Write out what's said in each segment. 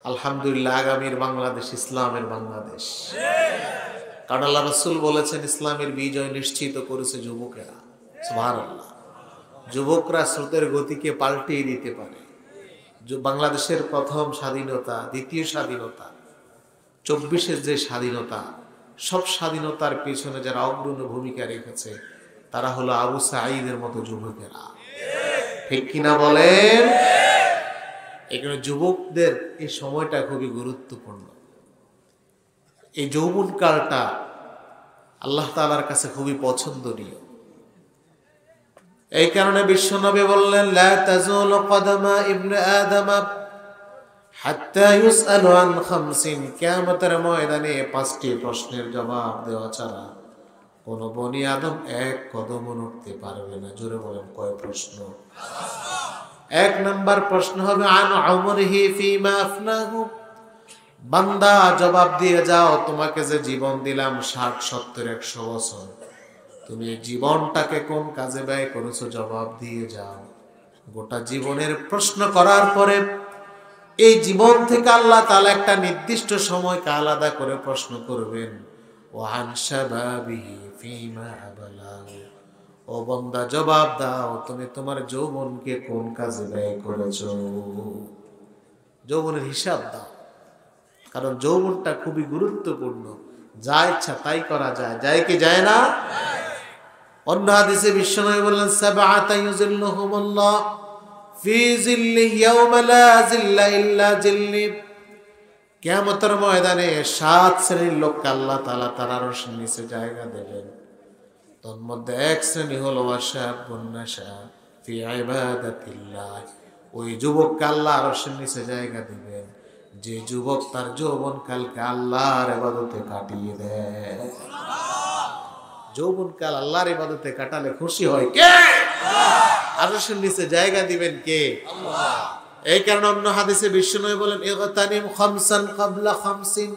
আলহামদুলিল্লাহ আগামীর বাংলাদেশ ইসলামের বাংলাদেশ। কারণ আল্লাহ রাসূল বলেছেন ইসলামের বিজয় নিশ্চিত করেছে যুবকেরা। সুবহানাল্লাহ। যুবকরা স্রোতের গতিকে পাল্টিয়ে দিতে পারে। বাংলাদেশের প্রথম স্বাধীনতা, দ্বিতীয় স্বাধীনতা, 24-এর যে স্বাধীনতা, সব স্বাধীনতার পেছনে যারা অগ্রণী ভূমিকা রেখেছে তারা হলো আবু সাঈদের মতো যুবকেরা। ঠিক কিনা বলেন? এখানে যুবকদের এই সময়টা খুবই গুরুত্বপূর্ণ। এই যৌবনকালটা আল্লাহ তাআলার কাছে খুবই পছন্দনীয়। এই কারণে বিশ্বনবী বললেন, লা তাজুলু কদমা ইবনে আদম হাত্তা ইউসআলু আন খামসিন। কিয়ামতের ময়দানে 5টি প্রশ্নের জবাব দেওয়া ছাড়া কোন বনি আদম এক কদমও নড়তে পারবে না। জোরে বলেন, কয় প্রশ্ন? 1 নাম্বার প্রশ্ন হবে আন উমরিহি ফিমা আফনাহু। বান্দা জবাব দিয়ে যাও, তোমাকে যে জীবন দিলাম 60, 70, 100 বছর, তুমি এই জীবনটাকে কোন কাজে ব্যয় করেছো? জবাব দিয়ে যাও। গোটা জীবনের প্রশ্ন করার পরে এই জীবন থেকে আল্লাহ তাআলা একটা নির্দিষ্ট সময়কে আলাদা করে প্রশ্ন করবেন। ওয়ান শাবাবিহি ফিমা আবলাহু। ও বান্দা জবাব দাও, তুমি তোমার যৌবনকে কোন কাজে ব্যয় করেছো? যৌবনের হিসাব দাও, কারণ যৌবনটা খুবই গুরুত্বপূর্ণ। যা ইচ্ছা তাই করা যায়, যায় কি যায় না? অন্য হাদিসে বিশ্বনবী বললেন, সাবআতা ইউযিল্লুহুমুল্লাহ ফি যিল্লিহি ইয়াওমা লা যিল্লা ইল্লা যিল্লি। কিয়ামতের ময়দানে 7 শ্রেণীর লোককে আল্লাহ তাআলা তার আরশের নিচে জায়গা দেবেন। তার মধ্যে 1 শ্রেণী হলো ওয়াশাবুন নাশা ফি ইবাদাতিল্লাহ। ওই যুবককে আল্লাহ আরশের নিচে জায়গা দিবেন যে যুবক তার যৌবনকালকে আল্লাহর ইবাদতে কাটিয়ে দেয়। যৌবনকাল আল্লাহর ইবাদতে কাটালে খুশি হয় কে? আরশের নিচে জায়গা দিবেন কে? আল্লাহ। এই কারণে অন্য হাদিসে বিশ্বনবী বলেন, ইগতানিম খামসান ক্বাবলা খামসিন।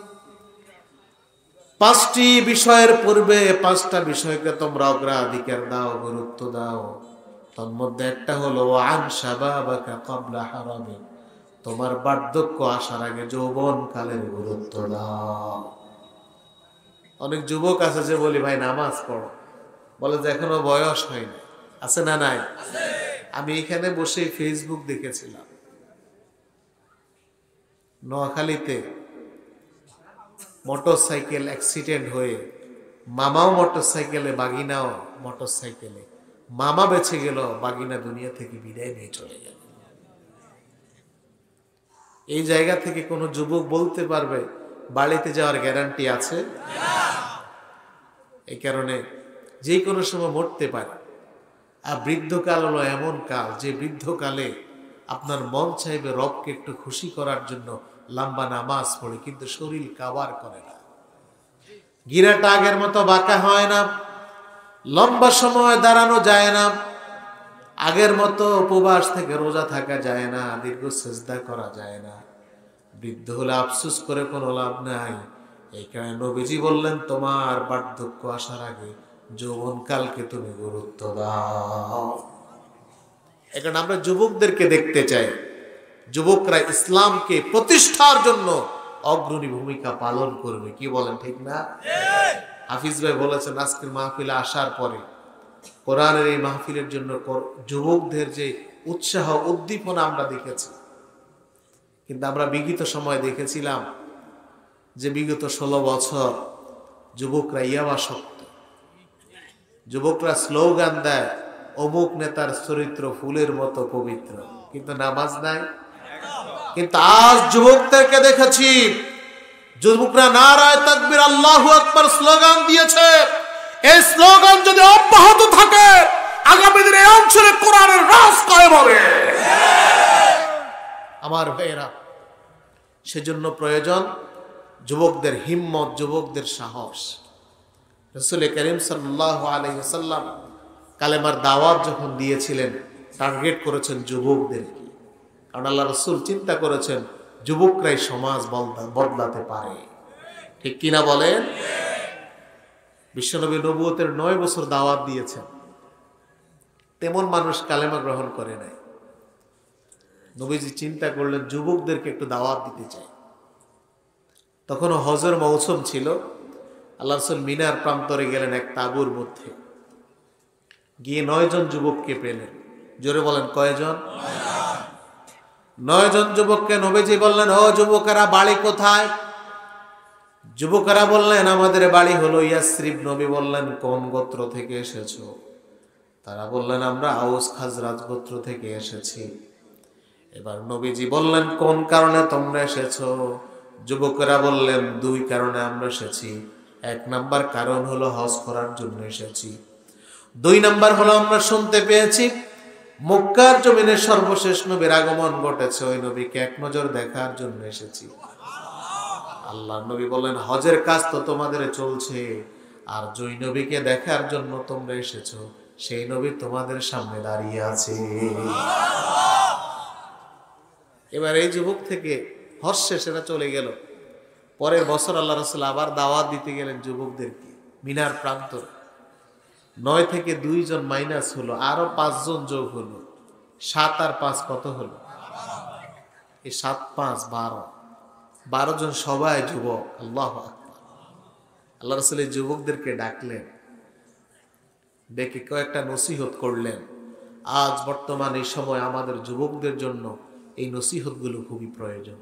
5টি বিষয়ের পূর্বে 5টা বিষয়কে তোমরা অগ্রাধিকার দাও, গুরুত্ব দাও। তার মধ্যে একটা হলো আন শাবাবাকা ক্বাবলা হারামি। তোমার বার্ধক্য আসার আগে যৌবন কালের গুরুত্ব দাও। অনেক যুবক আছে যে বলি, ভাই নামাজ পড়ো, বলে যে এখনো বয়স হয়নি। আছে না নাই? আমি এখানে বসে ফেসবুক দেখেছিলাম, নোয়াখালীতে মোটরসাইকেল অ্যাক্সিডেন্ট হয়ে মামাও মোটরসাইকেলে, বাগিনাও মোটরসাইকেলে। মামা বেঁচে গেল, বাগিনা দুনিয়া থেকে বিদায় নিয়ে চলে গেল। এই জায়গা থেকে কোনো যুবক বলতে পারবে বাড়িতে যাওয়ার গ্যারান্টি আছে? এই কারণে যে কোনো সময় মরতে পারে। আর বৃদ্ধকাল হলো এমন কাল যে বৃদ্ধকালে আপনার মন চাইবে রবকে একটু খুশি করার জন্য লম্বা নামাজ পড়ে, কিন্তু শরীর কাবার করে না, গিরাটা আগের মতো বাঁকা হয় না, লম্বা সময় দাঁড়ানো যায় না, আগের মতো উপবাস থেকে রোজা থাকা যায় না, দীর্ঘ সিজদা করা যায় না। বৃদ্ধ হলে আফসোস করে কোনো লাভ নাই। এই কারণে নবীজি বললেন, তোমার বার্ধক্য আসার আগে যৌবনকালকে তুমি গুরুত্ব দাও। এখন আমরা যুবকদেরকে দেখতে চাই, যুবকরা ইসলামকে প্রতিষ্ঠার জন্য অগ্রণী ভূমিকা পালন করবে। কি বলেন, ঠিক না? হাফিজ ভাই বলেছেন, আজকের মাহফিলে আসার পরে কোরআনের এই মাহফিলের জন্য যুবকদের যে উৎসাহ উদ্দীপনা আমরা দেখেছি। কিন্তু আমরা বিগত সময় দেখেছিলাম যে বিগত 16 বছর যুবকরা ইয়াবাসক্ত, যুবকরা স্লোগান দেয় অমুক নেতার চরিত্র ফুলের মতো পবিত্র, কিন্তু নামাজ নাই। কিন্তু আজ যুবকদেরকে দেখেছি, যুবকরা নারায়ে তাকবীর আল্লাহু আকবার স্লোগান দিয়েছে। এই স্লোগান যদি অব্যাহত থাকে, আগামী দিনে এই অঞ্চলে কোরআনের রাজ কায়েম হবে। আমার ভাইয়েরা, সেজন্য প্রয়োজন যুবকদের হিম্মত, যুবকদের সাহস। রাসূল করিম সাল্লাল্লাহু আলাইহি ওয়াসাল্লাম কালেমার দাওয়াত যখন দিয়েছিলেন, টার্গেট করেছেন যুবকদেরকে। কারণ আল্লাহ রাসূল চিন্তা করেছেন যুবকরাই সমাজ বদলাতে পারে। ঠিক কিনা বলেন? বিশ্বনবী নবুয়তের 9 বছর দাওয়াত দিয়েছেন, তেমন মানুষ কালেমা গ্রহণ করে নাই। নবীজি চিন্তা করলেন যুবকদেরকে একটু দাওয়াত দিতে চাই। তখনও হজের মৌসুম ছিল। আল্লাহ রাসূল মিনার প্রান্তরে গেলেন এক তাঁবুর মধ্যে, গিয়ে 9 জন যুবককে পেলেন। জোরে বলেন কয়জন? 9 জন যুবককে নবীজি বললেন, ও যুবকেরা বাড়ি কোথায়? যুবকেরা বললেন, আমাদের বাড়ি হলো ইয়াসরিব। নবী বললেন, কোন গোত্র থেকে এসেছো? তারা বললেন, আমরা আউস খাজরাজ গোত্র থেকে এসেছি। এবার নবীজি বললেন, কোন কারণে তোমরা এসেছো? যুবকেরা বললেন, 2 কারণে আমরা এসেছি। 1 নাম্বার কারণ হলো হজ করার জন্য এসেছি। 2 নাম্বার হলো আমরা শুনতে পেয়েছি মক্কার জমিনে সর্বশেষ নবীর আগমন ঘটেছে, ওই নবীকে এক নজর দেখার জন্য এসেছি। আল্লাহ নবী বললেন, হজের কাজ তো তোমাদের চলছে, আর যেই নবীকে দেখার জন্য তোমরা এসেছো সেই নবী তোমাদের সামনে দাঁড়িয়ে আছে। এবার এই যুবক থেকে হজ শেষেরা চলে গেল। পরের বছর আল্লাহ রাসূল আবার দাওয়াত দিতে গেলেন যুবকদেরকে মিনার প্রান্তর। 9 থেকে 2 জন মাইনাস হলো, আরো 5 জন যোগ হলো। 7 আর 5 কত হলো? এই 7 5 12, 12 জন সবাই যুবক। আল্লাহু আকবার। আল্লাহ রাসূল এই যুবকদেরকে ডাকলেন, ডেকে কয়েকটা নসিহত করলেন। আজ বর্তমান এই সময় আমাদের যুবকদের জন্য এই নসিহতগুলো খুবই প্রয়োজন।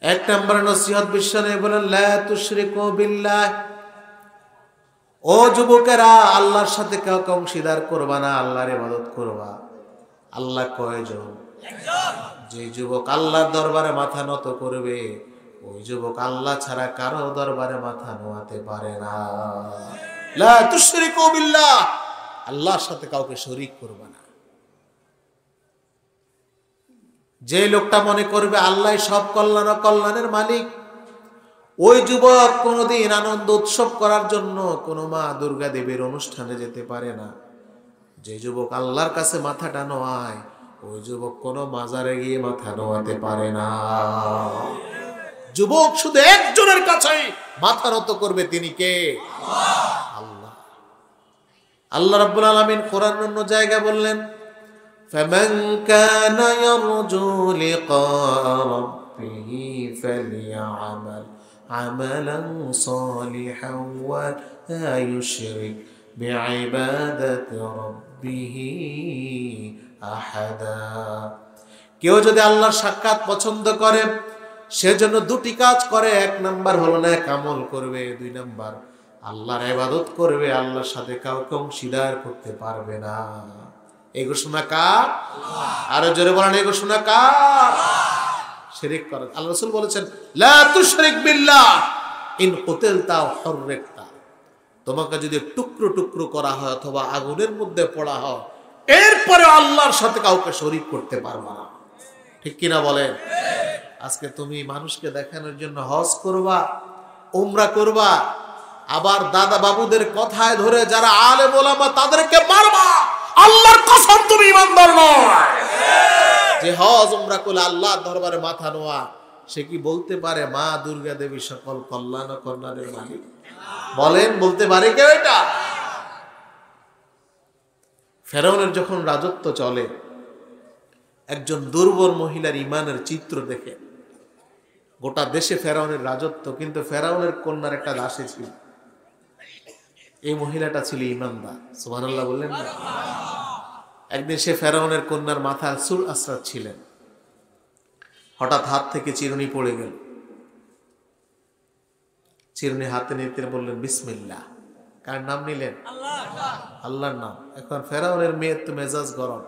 1 নম্বর নসিহত বিশ্বনবী বলেন, লা তুশরিকু বিল্লাহ। ও যুবকেরা, আল্লাহর সাথে কাউকে অংশীদার করবা না, আল্লাহর ইবাদত করবা। আল্লাহ কয়জন? একজন। যে যুবক আল্লাহর দরবারে মাথা নত করবে, ওই যুবক আল্লাহ ছাড়া কারো দরবারে মাথা নোয়াতে পারে না। লা তুশরিকু বিল্লাহ, আল্লাহর সাথে কাউকে শরীক করবা না। যে লোকটা মনে করবে আল্লাহ সব কল্যাণ ও কল্যাণের মালিক, ওই যুবক কোনোদিন আনন্দ উৎসব করার জন্য কোনো মা দুর্গা দেবীর অনুষ্ঠানে যেতে পারে না। যে যুবক আল্লাহর কাছে মাথাটা নোয়ায়, ওই যুবক কোনো মাজারে গিয়ে মাথা নোয়াতে পারে না। যুবক শুধু একজনের কাছেই মাথা নত করবে, তিনি কে? আল্লাহ। আল্লাহ রাব্বুল আলামিন কোরআন অন্য জায়গায় বললেন, ফামান কানা ইয়ারজু লিকা রাব্বিহি ফালইআমাল আমালান সালিহান ওয়া লা ইউশরিক বিইবাদাতি রাব্বিহি আহাদা। কেউ যদি আল্লাহর সাক্ষাৎ পছন্দ করে, সেজন্য 2টি কাজ করে। 1 নাম্বার হলো নেক আমল করবে, 2 নাম্বার আল্লাহর ইবাদত করবে, আল্লাহর সাথে কাউকে অংশীদার করতে পারবে না। এই ঘোষণা কার? আরো জোরে বলেন, এই ঘোষণা কার? শিরক করে। আল্লাহ রাসূল বলেছেন, লা তুশরিক বিল্লাহ ইন কুতিলতা ওয়া হুররিকতা। তোমাকে যদি টুকরো টুকরো করা হয় অথবা আগুনের মধ্যে পড়া হয়, এরপরে আল্লাহর সাথে কাউকে শরীক করতে পারবে না। ঠিক কিনা বলেন? আজকে তুমি মানুষকে দেখানোর জন্য হজ করবা, উমরা করবা, আবার দাদা বাবুদের কথায় ধরে যারা আলেম ওলামা তাদেরকে মারবা। আল্লাহর কসম তুমি ইমানদার নয়। যে হজ উমরা করলে আল্লাহর দরবারে মাথা নোয়া, সে কি বলতে পারে মা দুর্গা দেবী সকল কল্যাণ ও কল্যাণের মালিক? বলেন, বলতে পারে কেউ এটা? ফেরাউনের যখন রাজত্ব চলে, একজন দুর্বল মহিলার ইমানের চিত্র দেখে গোটা দেশে ফেরাউনের রাজত্ব, কিন্তু ফেরাউনের কন্যার একটা দাসী ছিল। এই মহিলাটা ছিল ইমানদার। সুবহানাল্লাহ বললেন না? একদিন সে ফেরাউনের কন্যার মাথায় চুল আঁচড়াচ্ছিলেন, হঠাৎ হাত থেকে চিরুনি পড়ে গেল। চিরুনি হাতে নিতে বললেন বিসমিল্লাহ। কার নাম নিলেন? আল্লাহর নাম। এখন ফেরাউনের মেয়ের তো মেজাজ গরম,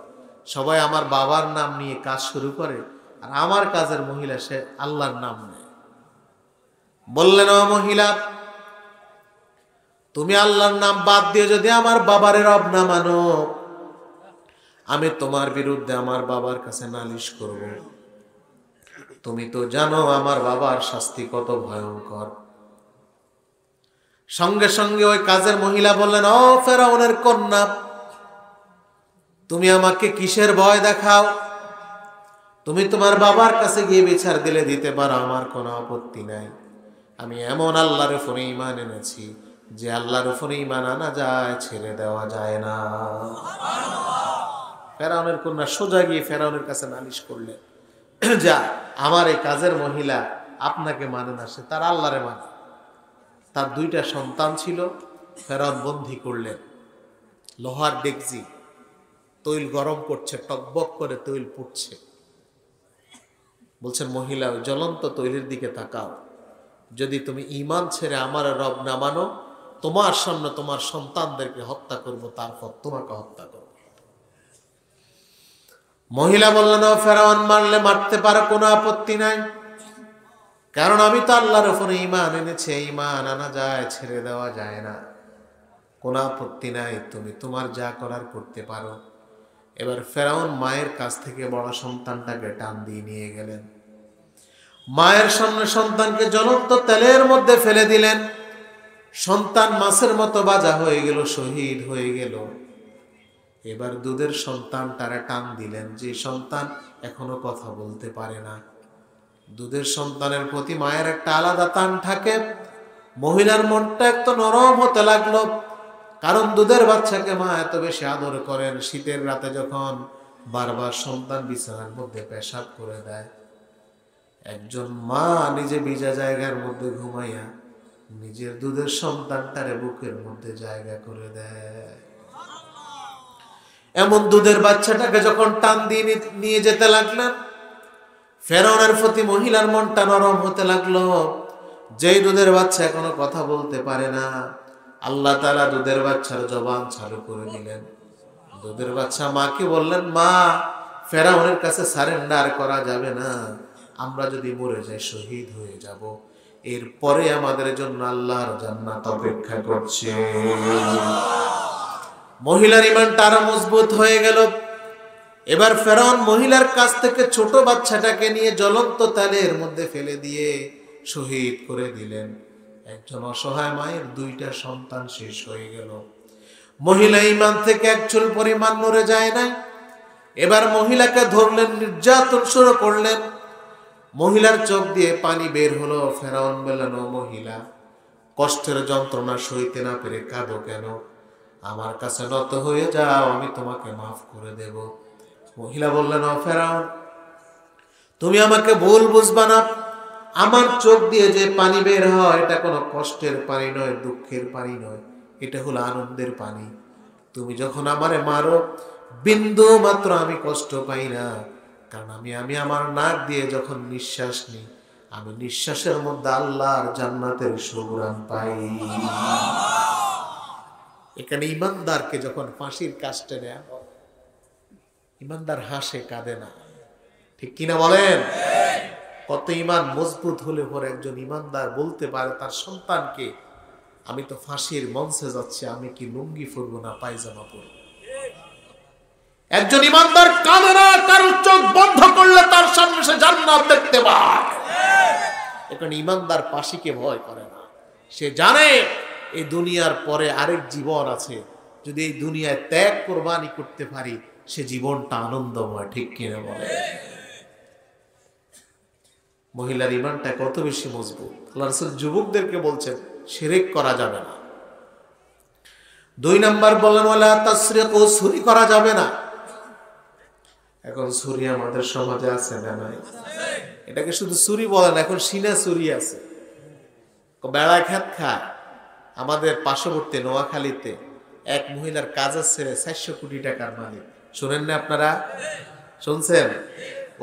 সবাই আমার বাবার নাম নিয়ে কাজ শুরু করে, আর আমার কাজের মহিলা সে আল্লাহর নাম নেয়। বললেন, ও মহিলা, তুমি আল্লাহর নাম বাদ দিয়ে যদি আমার বাবার রব না মানো, আমি তোমার বিরুদ্ধে আমার বাবার কাছে নালিশ করব। তুমি তো জানো আমার বাবার শাস্তি কত ভয়ঙ্কর। সঙ্গে সঙ্গে ওই কাজের মহিলা বললেন, ও ফেরাউনের কন্যা, তুমি আমাকে কিসের ভয় দেখাও? তুমি তোমার বাবার কাছে গিয়ে বিচার দিলে দিতে পারো, আমার কোনো আপত্তি নাই। আমি এমন আল্লাহর উপরে ঈমান এনেছি যে আল্লাহর উপরে ঈমান আনা যায়, ছেড়ে দেওয়া যায় না। ফেরাউনের কন্যা সোজা গিয়ে ফেরাউনের কাছে নালিশ করলেন, যা আমার এই কাজের মহিলা আপনাকে মানে না, সে তার আল্লাহরে মানে। তার 2টা সন্তান ছিল, ফেরাউন বন্দী করলেন। লোহার ডেকচি, তৈল গরম করছে, টকবক করে তৈল ফুটছে। বলছেন, মহিলা ওই জ্বলন্ত তৈলের দিকে তাকাও, যদি তুমি ঈমান ছেড়ে আমার রব না মানো, তোমার সামনে তোমার সন্তানদেরকে হত্যা করব, তারপর তোমাকে হত্যা করব। মহিলা বললেন, ও ফেরাউন, মারলে মারতে পারো, কোনো আপত্তি নাই, কারণ আমি তো আল্লাহর উপরে ঈমান এনেছি, ঈমান আনা যায়, ছেড়ে দেওয়া যায় না, কোনো আপত্তি নাই, তুমি তোমার যা করার করতে পারো। এবার ফেরাউন মায়ের কাছ থেকে বড় সন্তানটাকে টান দিয়ে নিয়ে গেলেন, মায়ের সামনে সন্তানকে জ্বলন্ত তেলের মধ্যে ফেলে দিলেন। সন্তান মাছের মতো বাজা হয়ে গেল, শহীদ হয়ে গেল। এবার দুধের সন্তান তারা টান দিলেন, যে সন্তান এখনো কথা বলতে পারে না। দুধের সন্তানের প্রতি মায়ের একটা আলাদা টান থাকে। মহিলার মনটা একটু নরম হতে লাগলো, কারণ দুধের বাচ্চাকে মা এত বেশি আদর করেন। শীতের রাতে যখন বারবার সন্তান বিছানার মধ্যে পেশাব করে দেয়, একজন মা নিজে ভিজা জায়গার মধ্যে ঘুমাইয়া নিজের দুধের সন্তানটারে বুকের মধ্যে জায়গা করে দেয়। এমন দুধের বাচ্চাটাকে যখন টান দিয়ে নিয়ে যেতে লাগলেন, ফেরাউনের প্রতি মহিলার মনটা নরম হতে লাগলো। যেই দুধের বাচ্চা এখনো কথা বলতে পারে না, আল্লাহ তাআলা দুধের বাচ্চার জবান চালু করে দিলেন। দুধের বাচ্চা মাকে বললেন, মা, ফেরাউনের কাছে সারেন্ডার করা যাবে না, আমরা যদি মরে যাই শহীদ হয়ে যাব, এরপরে আমাদের জন্য আল্লাহর জান্নাত অপেক্ষা করছে। মহিলার ঈমানটা আরো মজবুত হয়ে গেল। এবার ফেরাউন মহিলার কাছ থেকে ছোট বাচ্চাটাকে নিয়ে জ্বলন্ত তেলের মধ্যে ফেলে দিয়ে শহীদ করে দিলেন। একজন অসহায় মায়ের 2টা সন্তান শেষ হয়ে গেল। মহিলা ঈমান থেকে এক চুল পরিমাণ নড়ে যায় না। এবার মহিলাকে ধরলেন, নির্যাতন শুরু করলেন। মহিলার চোখ দিয়ে পানি বের হলো। ফেরাউন বললেন, ও মহিলা, কষ্টের যন্ত্রণা সইতে না পেরে কাঁদো কেন? আমার কাছে নত হয়ে যাও, আমি তোমাকে মাফ করে দেব। মহিলা বললেন, ও ফেরাউন, তুমি আমাকে ভুল বুঝবা না, আমার চোখ দিয়ে যে পানি বের হয় এটা কোনো কষ্টের পানি নয়, দুঃখের পানি নয়, এটা হলো আনন্দের পানি। তুমি যখন আমারে মারো, বিন্দু মাত্র আমি কষ্ট পাই না, কারণ আমি আমার নাক দিয়ে যখন নিঃশ্বাস নিই, আমি নিঃশ্বাসের মধ্যে আল্লাহর জান্নাতের সুঘ্রাণ পাই। এখানে ইমানদারকে যখন ফাঁসির কাস্টে নেওয়া হয়, ইমানদার হাসে, কাঁদে না, ঠিক কিনা বলেন? কত ইমান মজবুত হলে পরে একজন ইমানদার বলতে পারে তার সন্তানকে, আমি তো ফাঁসির মঞ্চে যাচ্ছি, আমি কি লুঙ্গি পরবো না পায়জামা পরবো? একজন ইমানদার কাঁদে না, কারো চোখ বন্ধ করলে তার সামনে সে জান্নাত দেখতে পায়। এখানে ইমানদার ফাঁসিকে ভয় করে না, সে জানে এই দুনিয়ার পরে আরেক জীবন আছে, যদি এই দুনিয়ায় ত্যাগ কোরবানি করতে পারি সে জীবনটা আনন্দময়, ঠিক কিনা বলে? মহিলার ঈমানটা কত বেশি মজবুত। আল্লাহ রাসূল যুবকদেরকে বলছেন শিরক করা যাবে না। 2 নাম্বার বলেন, ওয়ালা তাসরিকু, চুরি করা যাবে না। এখন চুরি আমাদের সমাজে আছে না নাই? এটাকে শুধু চুরি বলেন, এখন সিনা চুরি আছে, বেড়া খেত খায়। আমাদের পার্শ্ববর্তী নোয়াখালীতে এক মহিলার কাজের ছেড়ে 400 কোটি টাকার মালিক। শুনেন না আপনারা? শুনছেন?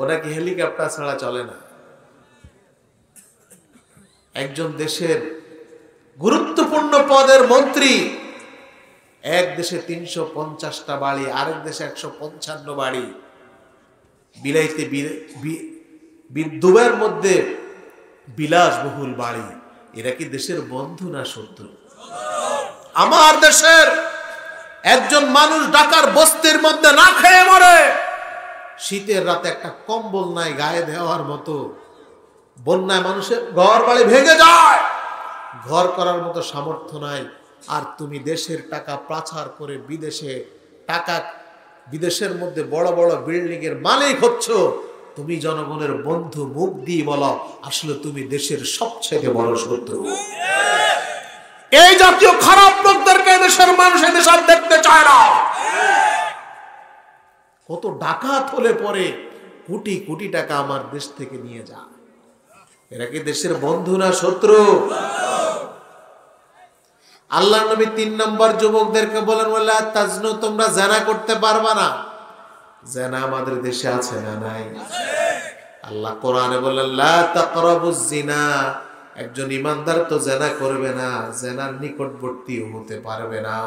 ওনাকে হেলিকপ্টার ছাড়া চলে না। একজন দেশের গুরুত্বপূর্ণ পদের মন্ত্রী, এক দেশে 350টা বাড়ি, আরেক দেশে 155 বাড়ি, বিলাইতে দুবাইয়ের মধ্যে বিলাসবহুল বাড়ি। এরা কি দেশের বন্ধু না শত্রু? আমার দেশের একজন মানুষ ঢাকার বস্তির মধ্যে না খেয়ে মরে, শীতের রাতে একটা কম্বল নাই গায়ে দেওয়ার মতো, বন্যায় মানুষের ঘর বাড়ি ভেঙে যায়, ঘর করার মতো সামর্থ্য নাই। আর তুমি দেশের টাকা পাচার করে বিদেশের মধ্যে বড় বড় বিল্ডিং এর মালিক হচ্ছ। তুমি জনগণের বন্ধু, মুখ দিয়ে বলো আসলে তুমি দেশের সবচেয়ে বড় শত্রু। এই জাতীয় খারাপ লোকদেরকে দেশের মানুষ এদেশ আর দেখতে চায় না। কত ডাকাত হলে পরে কোটি কোটি টাকা আমার দেশ থেকে নিয়ে যায়। এরা কি দেশের বন্ধু না শত্রু? আল্লাহ নবী 3 নম্বর যুবকদেরকে বলেন, ওয়ালা তাজনু, তোমরা জিনা করতে পারবা না। জিনা আমাদের দেশে আছে না নাই? আল্লাহ কোরআনে বলেন, লা তাকরাবুজ জিনা, একজন ইমানদার তো জিনা করবে না, জিনার নিকটবর্তী হতে পারবে না।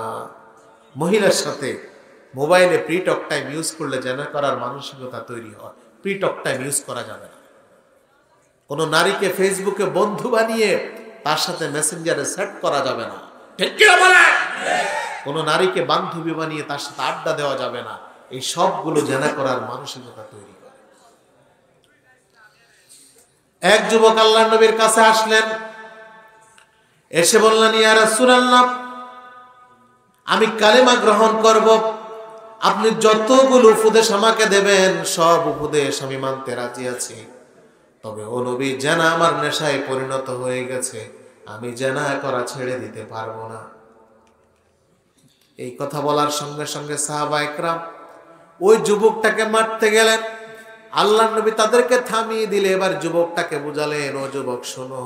মহিলার সাথে মোবাইলে প্রি টক টাইম ইউজ করলে জিনা করার মানসিকতা তৈরি হয়। প্রি টক টাইম ইউজ করা যাবে না। কোন নারীকে ফেসবুকে বন্ধু বানিয়ে তার সাথে মেসেঞ্জারে সেট করা যাবে না। ঠিক কি বলে? কোন নারীকে বান্ধবী বানিয়ে তার সাথে আড্ডা দেওয়া যাবে না। এই সবগুলো জিনা করার মানসিকতা তৈরি করে। এক যুবক আল্লাহর নবীর কাছে আসলেন, এসে বললেন, ইয়া রাসূলুল্লাহ, আমি কালেমা গ্রহণ করব, আপনি যতগুলো উপদেশ আমাকে দেবেন সব উপদেশ আমি মানতে রাজি আছি। তবে ও নবী, জিনা আমার নেশায় পরিণত হয়ে গেছে, আমি জিনা করা ছেড়ে দিতে পারবো না। এই কথা বলার সঙ্গে সঙ্গে সাহাবা ইকরাম ওই যুবকটাকে মারতে গেলেন। আল্লাহর নবী তাদেরকে থামিয়ে দিলে এবার যুবকটাকে বুঝালেন, ও যুবক শোনো,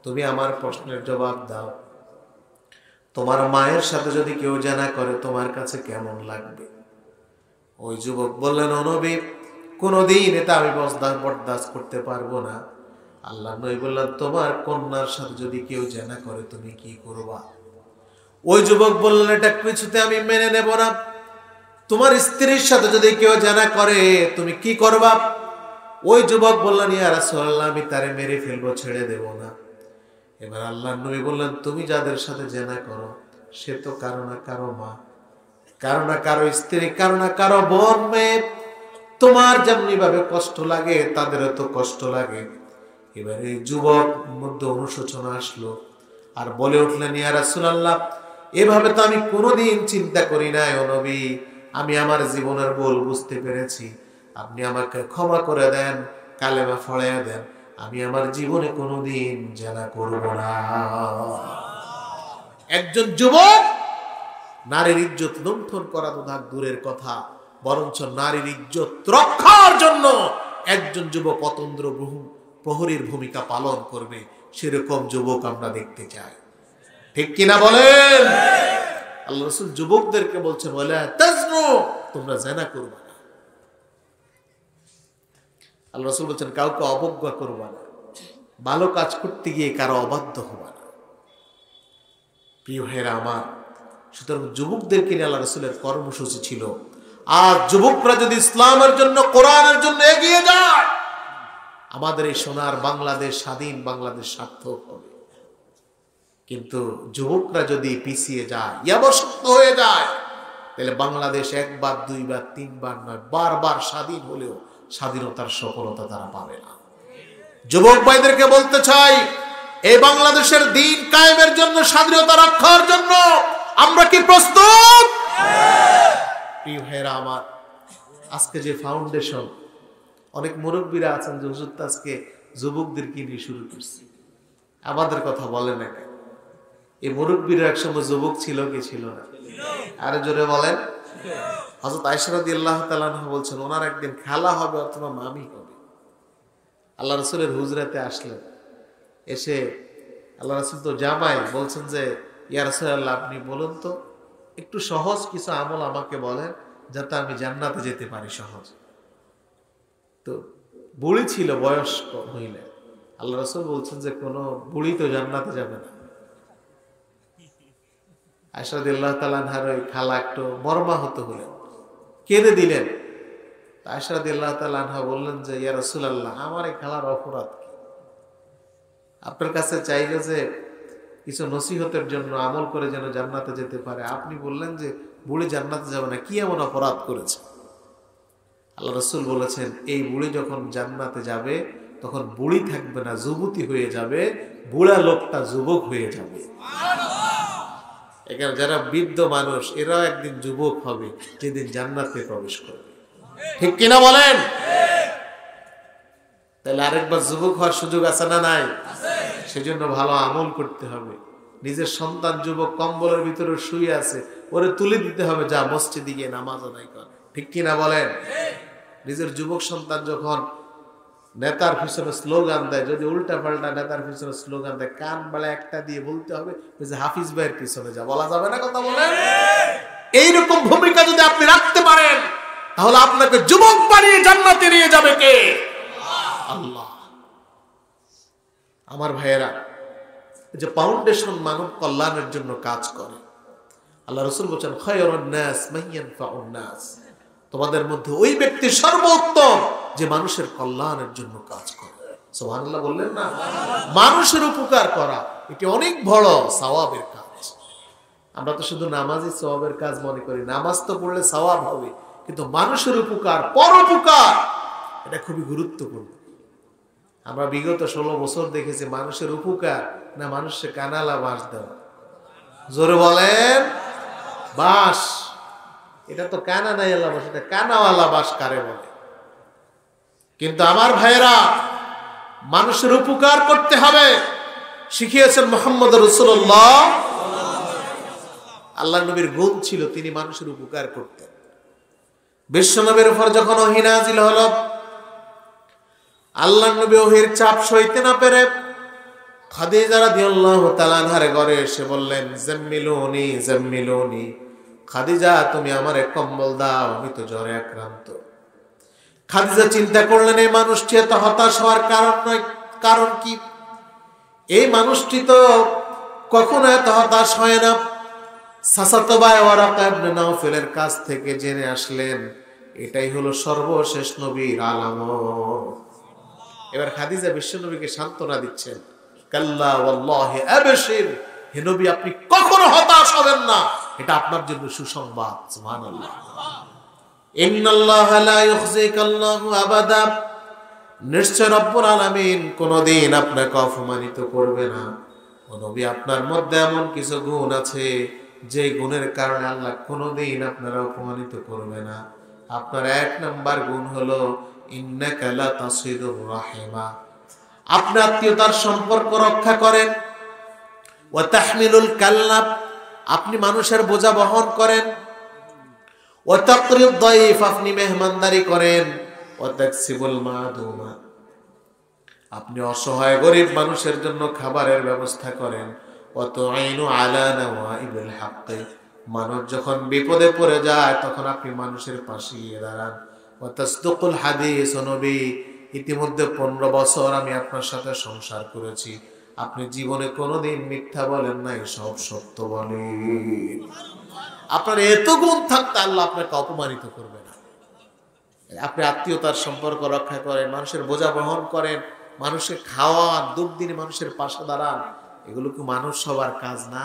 তুমি আমার প্রশ্নের জবাব দাও। তোমার মায়ের সাথে যদি কেউ জিনা করে তোমার কাছে কেমন লাগবে? ওই যুবক বললেন, ও নবী, কোনদিন এটা আমি বরদাস্ত করতে পারবো না। আল্লাহ নবী বললেন, তোমার কন্যার সাথে যদি কেউ জিনা করে তুমি কি করবা? ওই যুবক বললেন, এটা কিছুতে আমি মেনে নেব না। তোমার স্ত্রীর সাথে যদি কেউ জিনা করে তুমি কি করবা? ওই যুবক বললেন, ইয়া রাসূলুল্লাহ, আমি তারে মেরে ফেলবো, ছেড়ে দেব না। এবার আল্লাহ নবী বললেন, তুমি যাদের সাথে জিনা করো সে তো কারো না কারো মা, কারো না কারো স্ত্রী, কারো না কারো বোন, মেয়ে। তোমার যেমনি ভাবে কষ্ট লাগে তাদেরও তো কষ্ট লাগে। এবার এই যুবক মধ্যে অনুশোচনা আসলো আর বলে উঠলেন, ইয়া রাসূলুল্লাহ, এভাবে তো আমি কোনোদিন চিন্তা করি নাই। ও নবী, আমি আমার জীবনের ভুল বুঝতে পেরেছি, আপনি আমাকে ক্ষমা করে দেন, কালেমা পড়াইয়া দেন, আমি আমার জীবনে কোনোদিন জিনা করব না। একজন যুবক নারীর ইজ্জত লুণ্ঠন করা তো দূরের কথা, বরঞ্চ নারীর ইজ্জত রক্ষার জন্য একজন যুবক অতন্দ্র প্রহরীর ভূমিকা পালন করবে, সেরকম যুবক আমরা দেখতে চাই। ঠিক কিনা বলেন? আল্লাহ রাসূল যুবকদেরকে বলছেন, ওয়ালা তাজনু, তোমরা জিনা করবে না। আল্লাহ রাসূল বলছেন, কাউকে অবজ্ঞা করবে না, ভালো কাজ করতে গিয়ে কারো অবাধ্য হবে না। প্রিয় ভাইরা আমার, সুতরাং যুবকদেরকে নিয়ে আল্লাহ রাসূলের কর্মসূচি ছিল, আর যুবকরা যদি ইসলামের জন্য, কোরআনের জন্য এগিয়ে যায়, আমাদের এই সোনার বাংলাদেশ, স্বাধীন বাংলাদেশ সার্থক হবে। কিন্তু যুবকরা যদি পিছিয়ে যায়, ইয়াবশক্ত হয়ে যায়, তাহলে বাংলাদেশ একবার, দুইবার, তিনবার নয়, বারবার স্বাধীন হলেও স্বাধীনতার সফলতা তারা পাবে না। যুবক ভাইদেরকে বলতে চাই, এই বাংলাদেশের দিন কায়েমের জন্য, স্বাধীনতা রক্ষার জন্য আমরা কি প্রস্তুত? প্রিয় ভাইরা আমার, আজকে যে ফাউন্ডেশন, অনেক মুরব্বীরা আছেন যে হুজুর আজকে যুবকদেরকে নিয়ে শুরু করছি, আমাদের কথা বলে না কেন? এই মুরব্বীরা একসময় যুবক ছিল কি ছিল না? আরো জোরে বলেন। হযরত আয়েশা রাদিয়াল্লাহু তাআলা আনহা বলছেন, ওনার একদিন খালা হবে অথবা মামি হবে। আল্লাহ রাসূলের হুজরাতে আসলেন, এসে আল্লাহ রাসূল তো জামাই, বলছেন যে, ইয়া রাসূলুল্লাহ, আপনি বলুন তো একটু সহজ কিছু আমল আমাকে বলেন যাতে আমি জান্নাতে যেতে পারি সহজ। তো বুড়ি ছিল, বয়স্ক মহিলা। আল্লাহ রাসূল বলছেন যে, কোনো বুড়ি তো জান্নাতে যাবে না। আয়েশা রাদিয়াল্লাহু তাআলা আনহার ওই খালা একটু মর্মাহত হলেন, কেঁদে দিলেন। আয়েশা রাদিয়াল্লাহু তাআলা আনহা বললেন যে, ইয়া রাসূলুল্লাহ, আমার এই খালার অপরাধ কি? আপনার কাছে চাইলে যে কিছু নসিহতের জন্য, আমল করে যেন জান্নাতে যেতে পারে, আপনি বললেন যে বুড়ি জান্নাতে যাবে না, কি এমন অপরাধ করেছে? আল্লাহ রাসূল বলেছেন, এই বুড়ি যখন জান্নাতে যাবে তখন বুড়ি থাকবে না, যুবতী হয়ে যাবে, বুড়া লোকটা যুবক হয়ে যাবে। এখানে যারা বৃদ্ধ মানুষ, এরাও একদিন যুবক হবে যেদিন জান্নাতে প্রবেশ করবে। ঠিক কিনা বলেন? তাহলে আরেকবার যুবক হওয়ার সুযোগ আছে না নাই? সেজন্য ভালো আমল করতে হবে। নিজের সন্তান যুবক কম্বলের ভিতরে শুয়ে আছে, ওরে তুলে দিতে হবে, যা মসজিদে গিয়ে নামাজ আদায় কর। ঠিক কিনা বলেন? নিজের যুবক সন্তান যখন নেতার পিছনে স্লোগান দেয়, যদি উল্টা পাল্টা নেতার পিছনে স্লোগান দেয়, কান বাড়া একটা দিয়ে বলতে হবে যে হাফিজ ভাইয়ের পিছনে যা, বলা যাবে না, কথা বলেন। এইরকম ভূমিকা যদি আপনি রাখতে পারেন, তাহলে আপনাকে যুবক বানিয়ে জান্নাতে নিয়ে যাবে কে? আল্লাহ। আমার ভাইয়েরা, যে ফাউন্ডেশন মানব কল্যাণের জন্য কাজ করে, আল্লাহ রাসূল বলেন খায়রুন নাস মান ইয়ানফাউন নাস, তোমাদের মধ্যে ওই ব্যক্তি সর্বোত্তম যে মানুষের কল্যাণের জন্য কাজ করে। সুবহানাল্লাহ বললেন না? মানুষের উপকার করা এটি অনেক বড় সওয়াবের কাজ। আমরা তো শুধু নামাজই সওয়াবের কাজ মনে করি, নামাজ তো পড়লে সওয়াব হবে, কিন্তু মানুষের উপকার, পরোপকার, এটা খুবই গুরুত্বপূর্ণ। আমরা বিগত 16 বছর দেখেছি মানুষের উপকার না মানুষের কানালা বাঁশ দেওয়া। জোরে বলেন। বাঁশ, এটা তো কানা নাই আল্লাহ বাঁশ, এটা কানাওয়ালা বাঁশ কারে বলে? কিন্তু আমার ভাইয়েরা, মানুষের উপকার করতে হবে শিখিয়েছেন মুহাম্মদ রাসূলুল্লাহ। আল্লাহ নবীর গুণ ছিল তিনি মানুষের উপকার করতেন। বিশ্ব নবীর উপর যখন ওহী নাযিল হলো, আল্লাহ নবী ওহীর চাপ সইতে না পেরে খাদিজা রাদিয়াল্লাহু তাআলা আনহার ঘরে এসে বললেন, জাম্মিলুনি জাম্মিলুনি, খাদিজা তুমি আমারে কম্বল দাও, আমি তো জ্বরে আক্রান্ত। খাদিজা চিন্তা করলেন এই মানুষটি এত হতাশ হওয়ার কারণ নয়, কারণ কি? এই মানুষটি তো কখনো এত হতাশ হয় না। চাচাতো ভাই ওয়ারাকা ইবনে নাওফেলের কাছ থেকে জেনে আসলেন এটাই হলো সর্বশেষ নবীর আলামত। এবার খাদিজা বিশ্ব নবীকে সান্ত্বনা দিচ্ছেন, কাল্লা ওয়াল্লাহি আবশির, হে নবী আপনি কখনো হতাশ হবেন না, এটা আপনার জন্য সুসংবাদ। সুবহানাল্লাহ। ইন্নাল্লাহা লা ইউখজিকাল্লাহু আবাদা, নিশ্চয় রব্বুল আলামিন কোনদিন আপনাকে অপমানিত করবে না। ও নবী আপনার মধ্যে এমন কিছু গুণ আছে যে গুণের কারণে আল্লাহ কোনদিন আপনারা অপমানিত করবে না। আপনার 1 নাম্বার গুণ হলো ইন্নাকা লা তাসিলুর রাহিমা, আপনি আত্মীয়তার সম্পর্ক রক্ষা করেন। ওয়া তাহমিলুল কাল্লাব, আপনি মানুষের বোঝা বহন করেন। ওয়া তাকরিদ দাইফ, আপনি মেহমানদারি করেন। ওয়া তাকসিবুল মাদুমা, আপনি অসহায় গরিব মানুষের জন্য খাবারের ব্যবস্থা করেন। ওয়া তুঈনু আলা নাওয়াইবিল হক, মানুষ যখন বিপদে পড়ে যায় তখন আপনি মানুষের পাশে গিয়ে দাঁড়ান। ওয়া তাসদুকুল হাদিস, নবী ইতিমধ্যে 15 বছর আমি আপনার সাথে সংসার করেছি, আপনি জীবনে কোনোদিন মিথ্যা বলেন নাই, সব সত্য বলেন। আপনার এত গুণ থাকতে আল্লাহ আপনাকে অপমানিত করবে না। আপনি আত্মীয়তার সম্পর্ক রক্ষা করেন, মানুষের বোঝা বহন করেন, মানুষকে খাওয়ান, দুর্দিনে মানুষের পাশে দাঁড়ান, এগুলো কি মানুষ সবার কাজ না?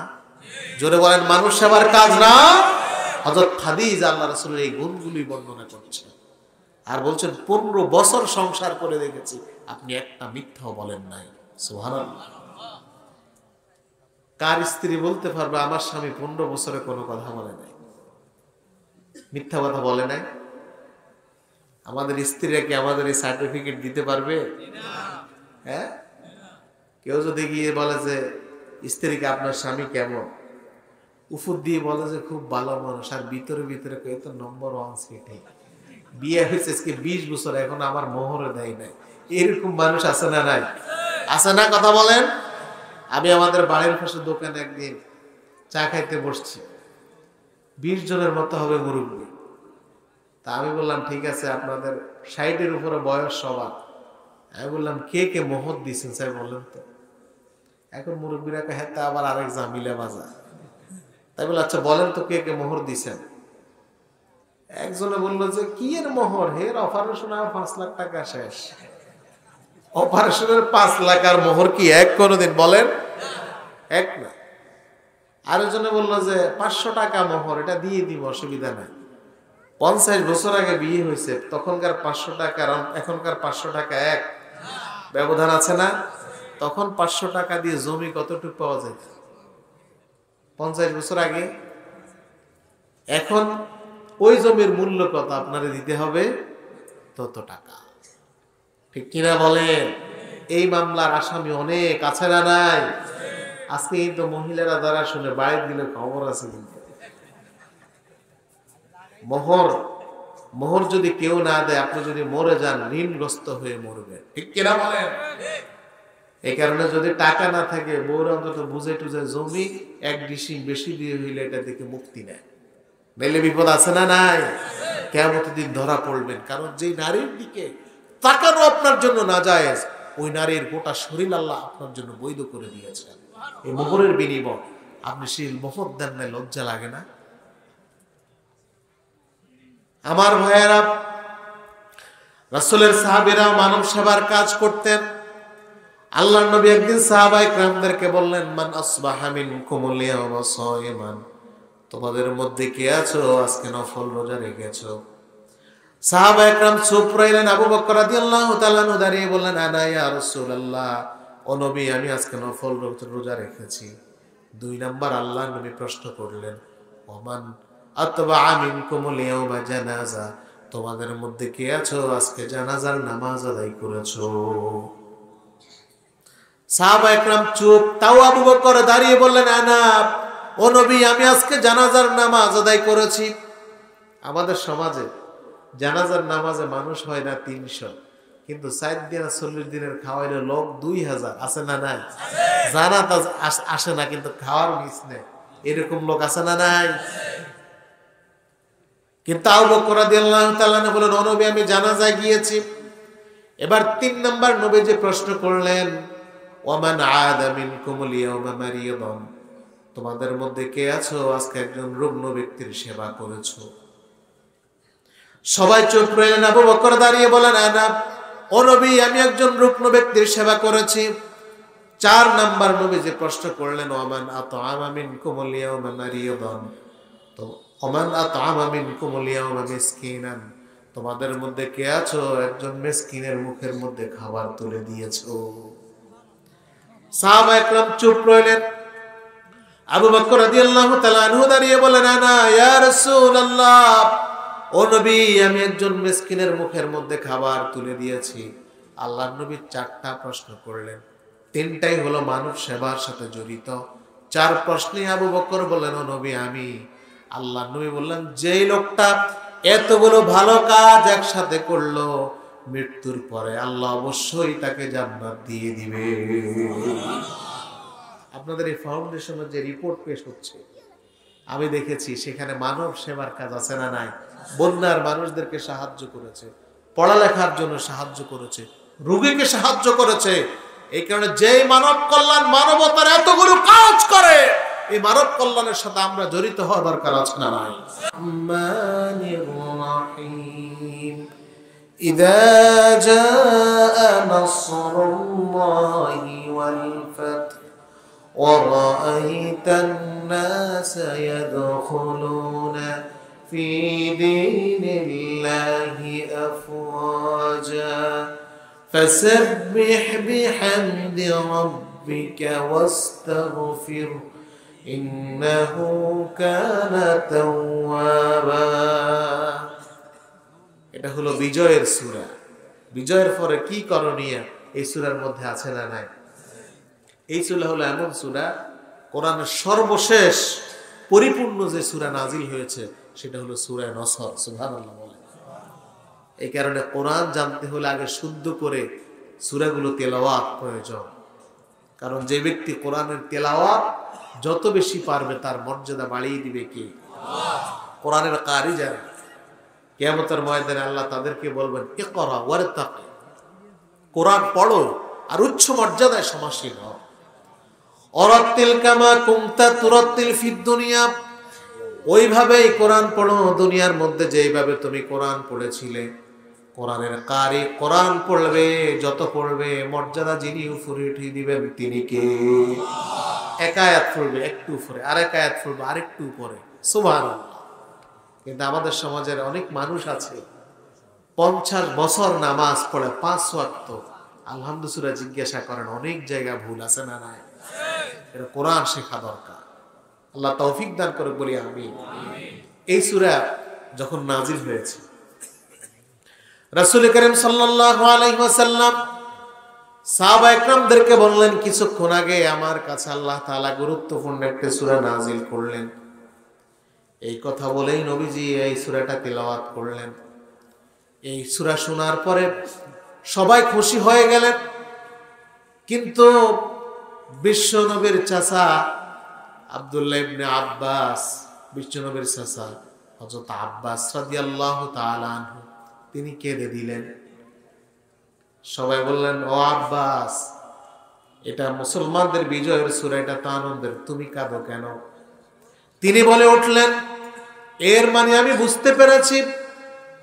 জোরে বলেন, মানুষ সবার কাজ না? হযরত খাদিজা আল্লাহ রাসূলের এই গুণগুলি বর্ণনা করছেন আর বলছেন 15 বছর সংসার করে দেখেছি আপনি একটা মিথ্যাও বলেন নাই। সুবহানাল্লাহ। কার স্ত্রী বলতে পারবে আমার স্বামী 15 বছরে কোনো কথা বলে নাই, মিথ্যা কথা বলে নাই? আমাদের স্ত্রীরা কি আমাদের এই সার্টিফিকেট দিতে পারবে? হ্যাঁ? কেউ যদি গিয়ে বলে যে স্ত্রীকে আপনার স্বামী কেমন, উপর দিয়ে বলে যে খুব ভালো মানুষ, আর ভিতরে ভিতরে কে তো নম্বর 1 সিটে, বিয়ে হয়েছে আজকে 20 বছর এখন আমার মোহরে দেয় নাই, এরকম মানুষ আছে না নাই? আছে না? কথা বলেন। আমি আমাদের বাড়ির পাশে দোকানে একদিন চা খাইতে বসছি, 20 জনের মতো হবে মুরব্বী। তা আমি বললাম ঠিক আছে আপনাদের 60-এর উপরে বয়স সবার। আমি বললাম কে কে মোহর দিচ্ছেন স্যার বললেন তো। এখন মুরব্বীরা হ্যাঁ, তা আবার আরেক জামিলা বাজা। তাই বলে আচ্ছা বলেন তো কে কে মোহর দিচ্ছেন। একজনে বললো যে কি এর মোহর, হের অপারেশন 5 লাখ টাকা শেষ। অপারেশনের 5 লাখ আর মোহর কি এক কোনোদিন? বলেন এক না। আরেকজনে বললো যে 500 টাকা মোহর, এটা দিয়ে দিব অসুবিধা নাই। 50 বছর আগে বিয়ে হয়েছে, তখনকার 500 টাকা আর এখনকার 500 টাকা এক ব্যবধান আছে না? তখন 500 টাকা দিয়ে জমি কতটুকু পাওয়া যায় 50 বছর আগে? এখন ওই জমির মূল্য কত? আপনারে দিতে হবে তত টাকা। ঠিক কিনা বলেন? এই মামলার আসামি অনেক আছে না নাই? আজকে কিন্তু মহিলারা যারা শুনে বাইরে দিলে খবর আছে, কিন্তু মোহর মোহর যদি কেউ না দেয়, আপনি যদি মরে যান ঋণগ্রস্ত হয়ে মরবেন, ঠিক কিনা বলেন? এই কারণে যদি টাকা না থাকে, বউর অন্তত বুঝে টুঝে জমি এক ডিসি বেশি দিয়ে হইলে এটা দেখে মুক্তি নেয়, নাইলে বিপদ আছে না নাই? কিয়ামতের দিন ধরা পড়বেন। কারণ যে নারীর দিকে তাকানো আপনার জন্য নাজায়েজ, ওই নারীর গোটা শরীর আল্লাহ আপনার জন্য বৈধ করে দিয়েছেন। এই মোহরের বিনিময় আপনি সেই মোহর দেন না, লজ্জা লাগে না? আমার ভাইয়েরা, রাসূলের সাহাবীরা মানব সেবার কাজ করতেন। আল্লাহর নবী একদিন সাহাবায়ে কেরামদেরকে বললেন, মান আসবাহা মিনকুমুল ইয়াওমা সায়িমান, তোমাদের মধ্যে কে আছো আজকে নফল রোজা রেখেছো? সাহাবায়ে কেরাম চুপ রইলেন। আবু বকর রাদিয়াল্লাহু তাআলা আনহু দাঁড়িয়ে বললেন, আনা ইয়া রাসূলুল্লাহ, ও নবী আমি আজকে নফল রোজা রেখেছি। 2 নাম্বার আল্লাহর নবী প্রশ্ন করলেন, ওমান আতবাআ মিনকুমুল ইয়াওমা জানাজা, তোমাদের মধ্যে কে আছো আজকে জানাজার নামাজ আদায় করেছো? সাহাবায়ে কেরাম চুপ। তাও আবু বকর দাঁড়িয়ে বললেন, আনা, ও নবী আমি আজকে জানাজার নামাজ আদায় করেছি। আমাদের সমাজে জানাজার নামাজে মানুষ হয় না 300, কিন্তু 4 দিন 40 দিনের খাওয়াইলে লোক 2000 আছে না নাই? জানাত আসে না কিন্তু খাওয়ার মিস নেই, এরকম লোক আছে না নাই? কিন্তু আবু বকর রাদিয়াল্লাহু তাআলা বলেন, ও নবী আমি জানাজায় গিয়েছি। এবার 3 নাম্বার নবী যে প্রশ্ন করলেন, ওয়ামান আদা মিনকুমুল ইয়াওমা মারিয়াদান, তোমাদের মধ্যে কে আছো আজকে একজন রুগ্ন ব্যক্তির সেবা করেছো? সবাই চুপ রইলেন। আবু বকর দাঁড়িয়ে বলেন, আনা, ও নবী আমি একজন রুগ্ন ব্যক্তির সেবা করেছি। 4 নাম্বার নবী যে প্রশ্ন করলেন, ওয়ামান আতআমা মিনকুমুল ইয়াওমা মারিয়াদান, তো ওমান আতআমা মিনকুমুল ইয়াওমা মিসকিনান, তোমাদের মধ্যে কে আছো একজন মিসকিনের মুখের মধ্যে খাবার তুলে দিয়েছো? সাহাবায়ে কেরাম চুপ রইলেন। আবু বকর রাদিয়াল্লাহু তাআলা আনহু দাঁড়িয়ে বলেন, আনা ইয়া রাসূলুল্লাহ, ও নবী আমি একজন মিসকিনের মুখের মধ্যে খাবার তুলে দিয়েছি। আল্লাহর নবী 4টা প্রশ্ন করলেন, 3টাই হলো মানব সেবার সাথে জড়িত। 4 প্রশ্নে আবু বকর বললেন, ও নবী আমি। আল্লাহর নবী বললেন, যেই লোকটা এতগুলো ভালো কাজ একসাথে করলো, মৃত্যুর পরে আল্লাহ অবশ্যই তাকে জান্নাত দিয়ে দিবে। আপনাদের এই ফাউন্ডেশনের যে রিপোর্ট পেশ হচ্ছে, আমি দেখেছি সেখানে মানব সেবার কাজ আছে না নাই? বন্যার মানুষদেরকে সাহায্য করেছে, পড়ালেখার জন্য সাহায্য করেছে, রোগীকে সাহায্য করেছে। এই কারণে যে মানব কল্যাণ, মানবতার এতগুলো কাজ করে, এই মানব কল্যাণের সাথে আমরা জড়িত হওয়া দরকার আছে না নাই? إذا جاء نصر الله والفتح ورأيت الناس يدخلون في دين الله أفواجا فسبح بحمد ربك واستغفره إنه كان توابا। এটা হলো বিজয়ের সূরা। বিজয়ের পরে কি করণীয় এই সূরার মধ্যে আছে না নাই? এই সূরা হলো এমন সূরা, কোরআনের সর্বশেষ পরিপূর্ণ যে সূরা নাজিল হয়েছে সেটা হলো সূরা নসর। সুবহানাল্লাহ বলেন। এই কারণে কোরআন জানতে হলে আগে শুদ্ধ করে সূরাগুলো তেলাওয়াত প্রয়োজন। কারণ যে ব্যক্তি কোরআনের তেলাওয়াত যত বেশি পারবে তার মর্যাদা বাড়িয়ে দিবে কে? আল্লাহ। কোরআনের কারি যারা, কিয়ামতের ময়দানে আল্লাহ তাদেরকে বলবেন, ইকরা ওয়ারতাকি, কোরআন পড়ো আর উচ্চ মর্যাদায় সমাসীন হও। অরাত্তিল কামা কুনতা তুরাত্তিল ফিদ দুনিয়া, ওইভাবেই কোরআন পড়ো দুনিয়ার মধ্যে যেইভাবে তুমি কোরআন পড়েছিলে। কোরআনের কারি, কোরআন পড়বে যত পড়বে মর্যাদা যিনি উপরে উঠিয়ে দিবেন তিনি কে? এক আয়াত পড়বে একটু উপরে, আরেক আয়াত পড়বে আরেকটু উপরে। সুবহানাল্লাহ। কিন্তু আমাদের সমাজের অনেক মানুষ আছে 50 বছর নামাজ পড়ে 5 ওয়াক্ত, আলহামদুলিল্লাহ জিজ্ঞাসা করেন অনেক জায়গা ভুল আছে না নাই? এটা কোরআন শেখা দরকার। আল্লাহ তৌফিক দান করে বলি আমিন। এই সূরা যখন নাজিল হয়েছে, রাসূল করিম সাল্লাল্লাহু আলাইহি ওয়াসাল্লাম সাহাবায়ে কেরামদেরকে বললেন, কিছুক্ষণ আগে আমার কাছে আল্লাহ তাআলা গুরুত্বপূর্ণ একটা সূরা নাজিল করলেন। এই কথা বলেই নবীজি এই সূরাটা তিলাওয়াত করলেন। এই সূরা শোনার পরে সবাই খুশি হয়ে গেলেন, কিন্তু বিশ্বনবীর চাচা আব্দুল্লাহ ইবনে আব্বাস, বিশ্বনবীর চাচা হযরত আব্বাস রাদিয়াল্লাহু তাআলা আনহু, তিনি কেঁদে দিলেন। সবাই বললেন, ও আব্বাস, এটা মুসলমানদের বিজয়ের সূরা, এটা তো আনন্দের, তুমি কাঁদো কেন? তিনি বলে উঠলেন, এর মানে আমি বুঝতে পেরেছি,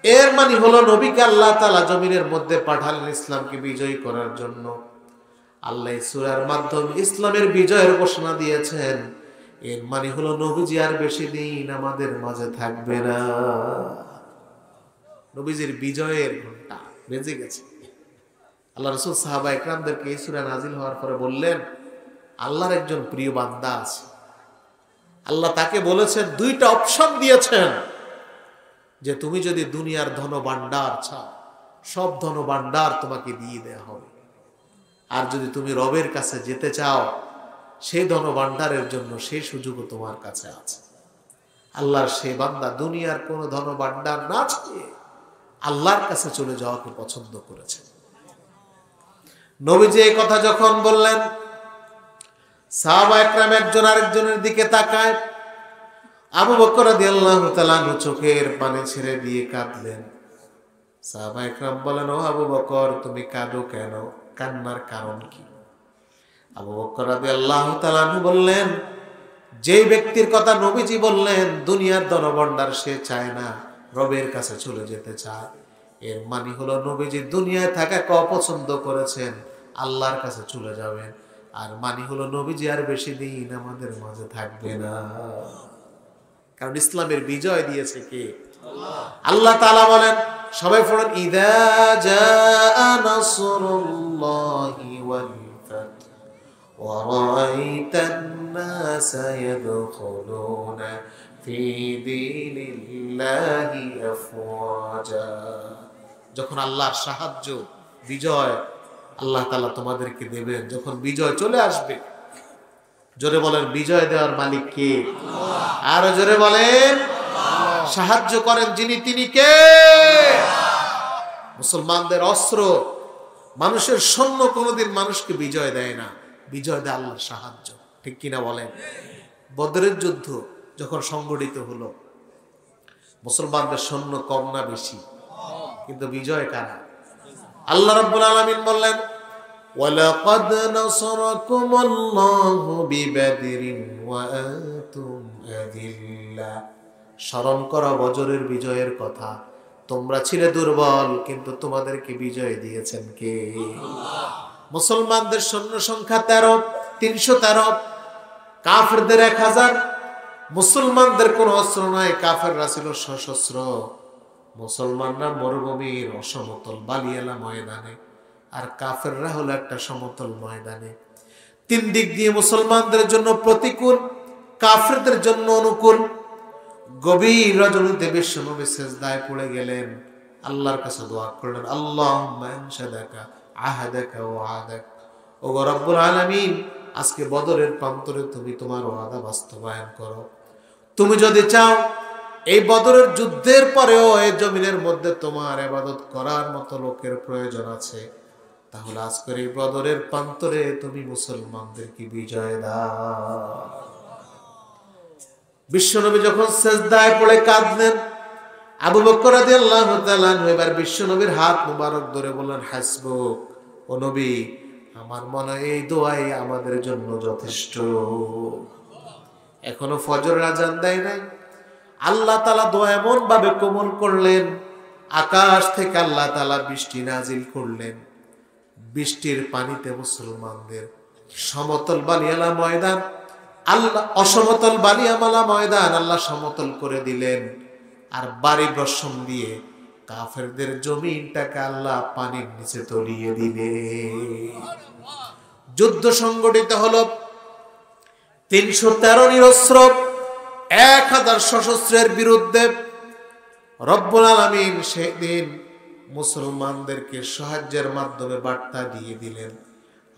এর মানে হলো নবীকে আল্লাহ তাআলা জমিনের মধ্যে পাঠালেন ইসলামকে বিজয়ী করার জন্য। আল্লাহ সূরার মাধ্যমে ইসলামের বিজয়ের ঘোষণা দিয়েছেন। এর মানে হলো নবীজি আর বেশি দিন আমাদের মাঝে থাকবে না। নবীজির বিজয়ের ঘন্টা বেজে গেছে। আল্লাহ রাসূল সাহাবা ইকরামদেরকে এই সূরা নাজিল হওয়ার পরে বললেন, আল্লাহর একজন প্রিয় বান্দা আছে, আল্লাহ তাকে বলেছেন, দুইটা অপশন দিয়েছেন, যে তুমি যদি দুনিয়ার ধন ভান্ডার চাও, সব ধন ভান্ডার তোমাকে দিয়ে দেয়া হবে, আর যদি তুমি রবের কাছে যেতে চাও, সেই ধন ভান্ডারের জন্য সেই সুযোগও তোমার কাছে আছে। আল্লাহর সেই বান্দা দুনিয়ার কোনো ধন ভান্ডার না চেয়ে আল্লাহর কাছে চলে যাওয়াকে পছন্দ করেছে। নবীজি এই কথা যখন বললেন, সাহাবা একরাম একজন আরেকজনের দিকে তাকায়। আবু বকর রাদিয়াল্লাহু তাআলা চোখের পানি ছেড়ে দিয়ে কাঁদলেন। সাহাবা একরাম বলেন, ও আবু বকর, তুমি কাঁদো কেন? কান্নার কারণ কি? আবু বকর রাদিয়াল্লাহু তাআলা বললেন, যেই ব্যক্তির কথা নবীজি বললেন, দুনিয়ার ধনভাণ্ডার সে চায় না, রবের কাছে চলে যেতে চায়, এর মানে হলো নবীজি দুনিয়ায় থাকাকে অপছন্দ করেছেন, আল্লাহর কাছে চলে যাবেন। আর মানে হলো নবীজি আর বেশি দিন আমাদের মাঝে থাকবে না। কারণ ইসলামের বিজয় দিয়েছে কে? আল্লাহ তাআলা বলেন, সবাই পড়েন, ইযা জাআ নাসরুল্লাহি ওয়াল ফাth ওয়া রাআইতান নাসা ইয়াদখুলুনা ফি দীনিল্লাহি আফওয়াজা। যখন আল্লাহর সাহায্য, বিজয় আল্লাহ তাআলা তোমাদেরকে দেবেন, যখন বিজয় চলে আসবে, জোরে বলেন, বিজয় দেওয়ার মালিক কে? আরো জোরে বলেন, সাহায্য করেন যিনি, তিনি কে? মুসলমানদের অস্ত্র, মানুষের সৈন্য কোনোদিন মানুষকে বিজয় দেয় না, বিজয় দেয় আল্লাহর সাহায্য। ঠিক কিনা বলেন? বদরের যুদ্ধ যখন সংগঠিত হলো, মুসলমানদের সৈন্য কম না বেশি? কিন্তু বিজয় কারা? আল্লাহ রাব্বুল আলামিন বললেন, ওয়ালাকাদ নাসারাকুমুল্লাহু বিবাদরিন ওয়া আনতুম আযিল্লা। স্মরণ করো বদরের বিজয়ের কথা, তোমরা ছিলে দুর্বল, কিন্তু তোমাদেরকে বিজয় দিয়েছেন কে? মুসলমানদের সৈন্য সংখ্যা 313, কাফেরদের 1000। মুসলমানদের কোনো অস্ত্র নাই, কাফেররা ছিল সশস্ত্র। মুসলমানরা মরুভূমির অসমতল বালিয়ালা ময়দানে, আর কাফেররা হলো একটা সমতল ময়দানে। 3 দিক দিয়ে মুসলমানদের জন্য প্রতিকূল, কাফেরদের জন্য অনুকূল। গভীর রজনীতে বিশ্বনবী সিজদায় পড়ে গেলেন, আল্লাহর কাছে দোয়া করলেন, আল্লাহুম্মা আনশাদাকা আহাদাকা ওয়া আদাক। ও রব্বুল আলামিন, আজকে বদরের প্রান্তরে তুমি তোমার ওয়াদা বাস্তবায়ন করো। তুমি যদি চাও এই বদরের যুদ্ধের পরেও এই জমিনের মধ্যে তোমার ইবাদত করার মতো লোকের প্রয়োজন আছে, তাহলে আজকের এই বদরের প্রান্তরে তুমি মুসলমানদেরকে বিজয় দাও। বিশ্বনবী যখন সিজদায় পড়ে কাঁদলেন, আবু বকর রাদিয়াল্লাহু তাআলা এবার বিশ্বনবীর হাত মুবারক ধরে বললেন, হাসবুক, ও নবী, আমার মনে হয় এই দোয়াই আমাদের জন্য যথেষ্ট। এখনো ফজরের আজান দেয় নাই, আল্লাহ তাআলা দোয়া এমন ভাবে কবুল করলেন, আকাশ থেকে আল্লাহ তাআলা বৃষ্টি নাজিল করলেন। বৃষ্টির পানিতে মুসলমানদের সমতল বালিয়ালা ময়দান, আল্লাহ অসমতল বালিয়ামালা ময়দান আল্লাহ সমতল করে দিলেন। আর বাড়ি বর্ষণ দিয়ে কাফেরদের জমিনটাকে আল্লাহ পানির নিচে তলিয়ে দিলেন। যুদ্ধ সংগঠিত হলো। 313 নিরস্ত্র 1000 সশস্ত্রের বিরুদ্ধে। রব্বুল আলামিন সেদিন মুসলমানদেরকে সাহায্যের মাধ্যমে বার্তা দিয়ে দিলেন,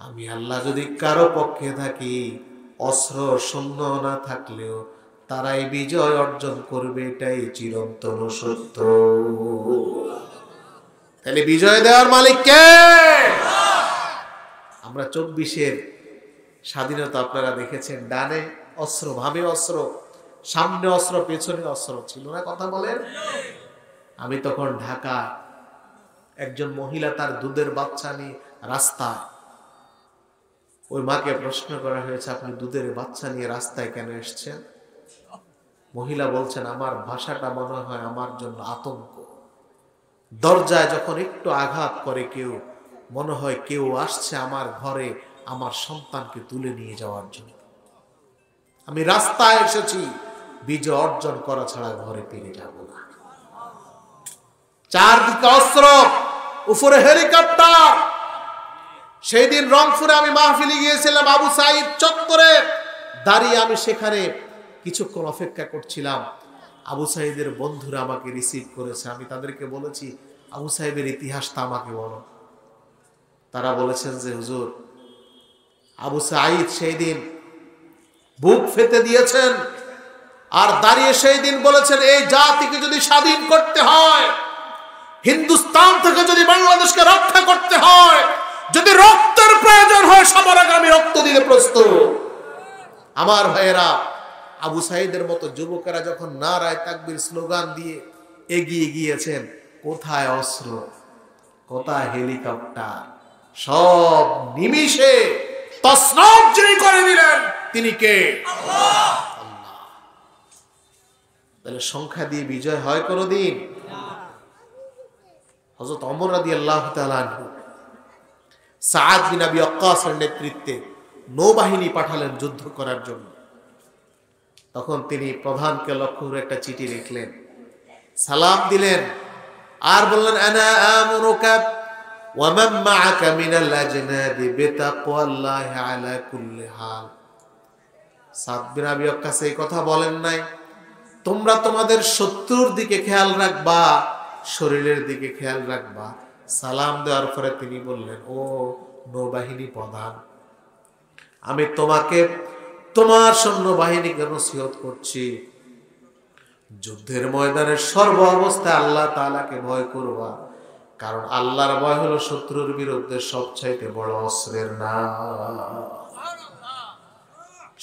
আমি আল্লাহ যদি কারো পক্ষে থাকি, অস্ত্র সৈন্য না থাকলেও তারাই বিজয় অর্জন করবে, এটাই চিরন্তন সত্য। তাহলে বিজয় দেওয়ার মালিক কে? আমরা 24-এর স্বাধীনতা আপনারা দেখেছেন, ডানে অস্ত্র, ভাবে অস্ত্র, সামনে অস্ত্র, পেছনে অস্ত্র ছিল না, কথা বলেন। আমি তখন ঢাকা, একজন মহিলা তার দুধের বাচ্চা নিয়ে রাস্তায়, ওই মাকে প্রশ্ন করা হয়েছে আপনি দুধের বাচ্চা নিয়ে রাস্তায় কেন এসেছেন? মহিলা বলছেন আমার ভাষাটা মনে হয় আমার জন্য আতঙ্ক। দরজায় যখন একটু আঘাত করে কেউ, মনে হয় কেউ আসছে আমার ঘরে আমার সন্তানকে তুলে নিয়ে যাওয়ার জন্য। আমি রাস্তায় এসেছি বিজয় অর্জন করা ছাড়া ঘরে ফিরে যাব না। চারদিকে অস্ত্র, উপরে হেলিকপ্টার। সেই দিন রংপুরে আমি মাহফিলে গিয়েছিলাম, আবু সাইদ চত্বরে দাঁড়িয়ে আমি সেখানে কিছুক্ষণ অপেক্ষা করছিলাম। আবু সাইদের বন্ধুরা আমাকে রিসিভ করেছে। আমি তাদেরকে বলেছি আবু সাইদের ইতিহাসটা আমাকে বলো। তারা বলেছেন যে হুজুর, আবু সাইদ সেই দিন বুক ফেটে দিয়েছেন আর দাঁড়িয়ে সেই দিন বলেছেন এই জাতিকে যদি স্বাধীন করতে হয়, হিন্দুস্তান থেকে যদি বাংলাদেশকে রক্ষা করতে হয়, যদি রক্তের প্রয়োজন হয় সবার আগে আমি রক্ত দিতে প্রস্তুত। আমার ভাইয়েরা, আবু সাইদের মতো যুবকেরা যখন নারায়ে তাকবীর স্লোগান দিয়ে এগিয়ে গিয়েছেন, কোথায় অস্ত্র, কোথায় হেলিকপ্টার, সব নিমিষে তছনছ যিনি করে দিলেন তিনি কে? আল্লাহ। তাহলে সংখ্যা দিয়ে বিজয় হয় কোনদিন? হযরত ওমর রাদিয়াল্লাহু তাআলা আনহু সাআদ বিন আবি ওয়াক্কাসের নেতৃত্বে নৌবাহিনী পাঠালেন যুদ্ধ করার জন্য। তখন তিনি প্রধানকে লক্ষ্য করে একটা চিঠি লিখলেন, সালাম দিলেন আর বললেন আনা আমুরুকা ওয়া মান মা'আকা মিনাল আজনাদি বিতাকওয়াল্লাহি আলা কুল্লি হাল। সাদ বিন আবি ওয়াক্কাস এই কথা বলেন নাই, তোমরা তোমাদের শত্রুর দিকে খেয়াল রাখবা, শরীরের দিকে খেয়াল রাখবা। সালাম দেওয়ার পরে তিনি বললেন, ও নৌবাহিনী প্রধান, আমি তোমাকে তোমার সৈন্যবাহিনীকে নসিহত করছি, যুদ্ধের ময়দানের সর্ব অবস্থায় আল্লাহ তাআলাকে ভয় করবা, কারণ আল্লাহর ভয় হলো শত্রুর বিরুদ্ধে সবচাইতে বড় অস্ত্রের নাম।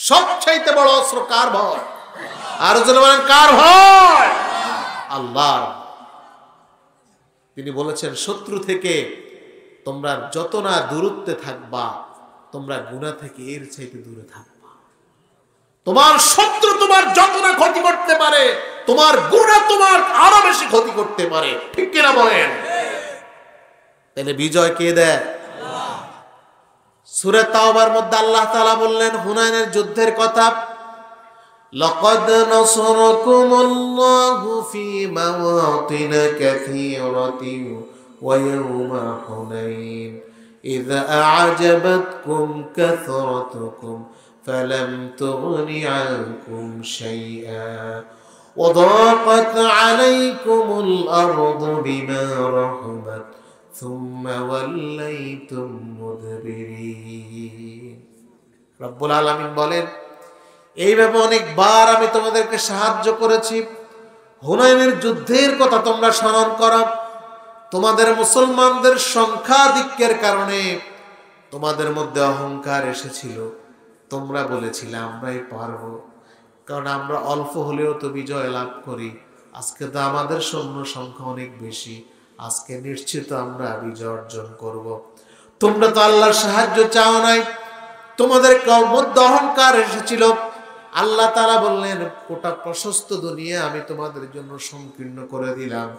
সবচাইতে বড় অস্ত্র কার ভয়? আর জোরে বলেন কার ভয়? আল্লাহর। তিনি বলেছেন শত্রু থেকে তোমরা যত না দূরত্বে থাকবা, তোমরা গুনাহ থেকে এর চাইতে দূরে থাকবা। তোমার শত্রু তোমার যত না ক্ষতি করতে পারে, তোমার গুনাহ তোমার আরো বেশি ক্ষতি করতে পারে, ঠিক কিনা বলেন? তাহলে বিজয় কে দেয়? আল্লাহ। সূরা তাওবার মধ্যে আল্লাহ তাআলা বললেন হুনাইনের যুদ্ধের কথা, লাকাদ নাসারাকুমুল্লাহু ফি মাওয়াতিন কাসীরাতিন ওয়া ইয়াওমা হুনাইন ইযা আ'জাবাতকুম কাসরাতুকুম ফালাম তুগনি আনকুম শাইআ ওয়া দাকাত আলাইকুমুল আরদু বিমা রাহাবাত সুম্মা ওয়াল্লাইতুম মুদবিরিন। রব্বুল আলামিন বলেন এইভাবে অনেকবার আমি তোমাদেরকে সাহায্য করেছি। হুনাইনের যুদ্ধের কথা তোমরা স্মরণ করো। তোমাদের মুসলমানদের সংখ্যাধিক্যের কারণে তোমাদের মধ্যে অহংকার এসেছিল, তোমরা বলেছিলে আমরাই পারবো, কারণ আমরা অল্প হলেও তো বিজয় লাভ করি। আজকে তো আমাদের সৈন্য সংখ্যা অনেক বেশি, আজকে নিশ্চিত আমরা বিজয় অর্জন করব। তোমরা তো আল্লাহর সাহায্য চাও নাই, তোমাদের মধ্যে অহংকার এসেছিল। আল্লাহ তাআলা বললেন গোটা প্রশস্ত দুনিয়া আমি তোমাদের জন্য সংকীর্ণ করে দিলাম।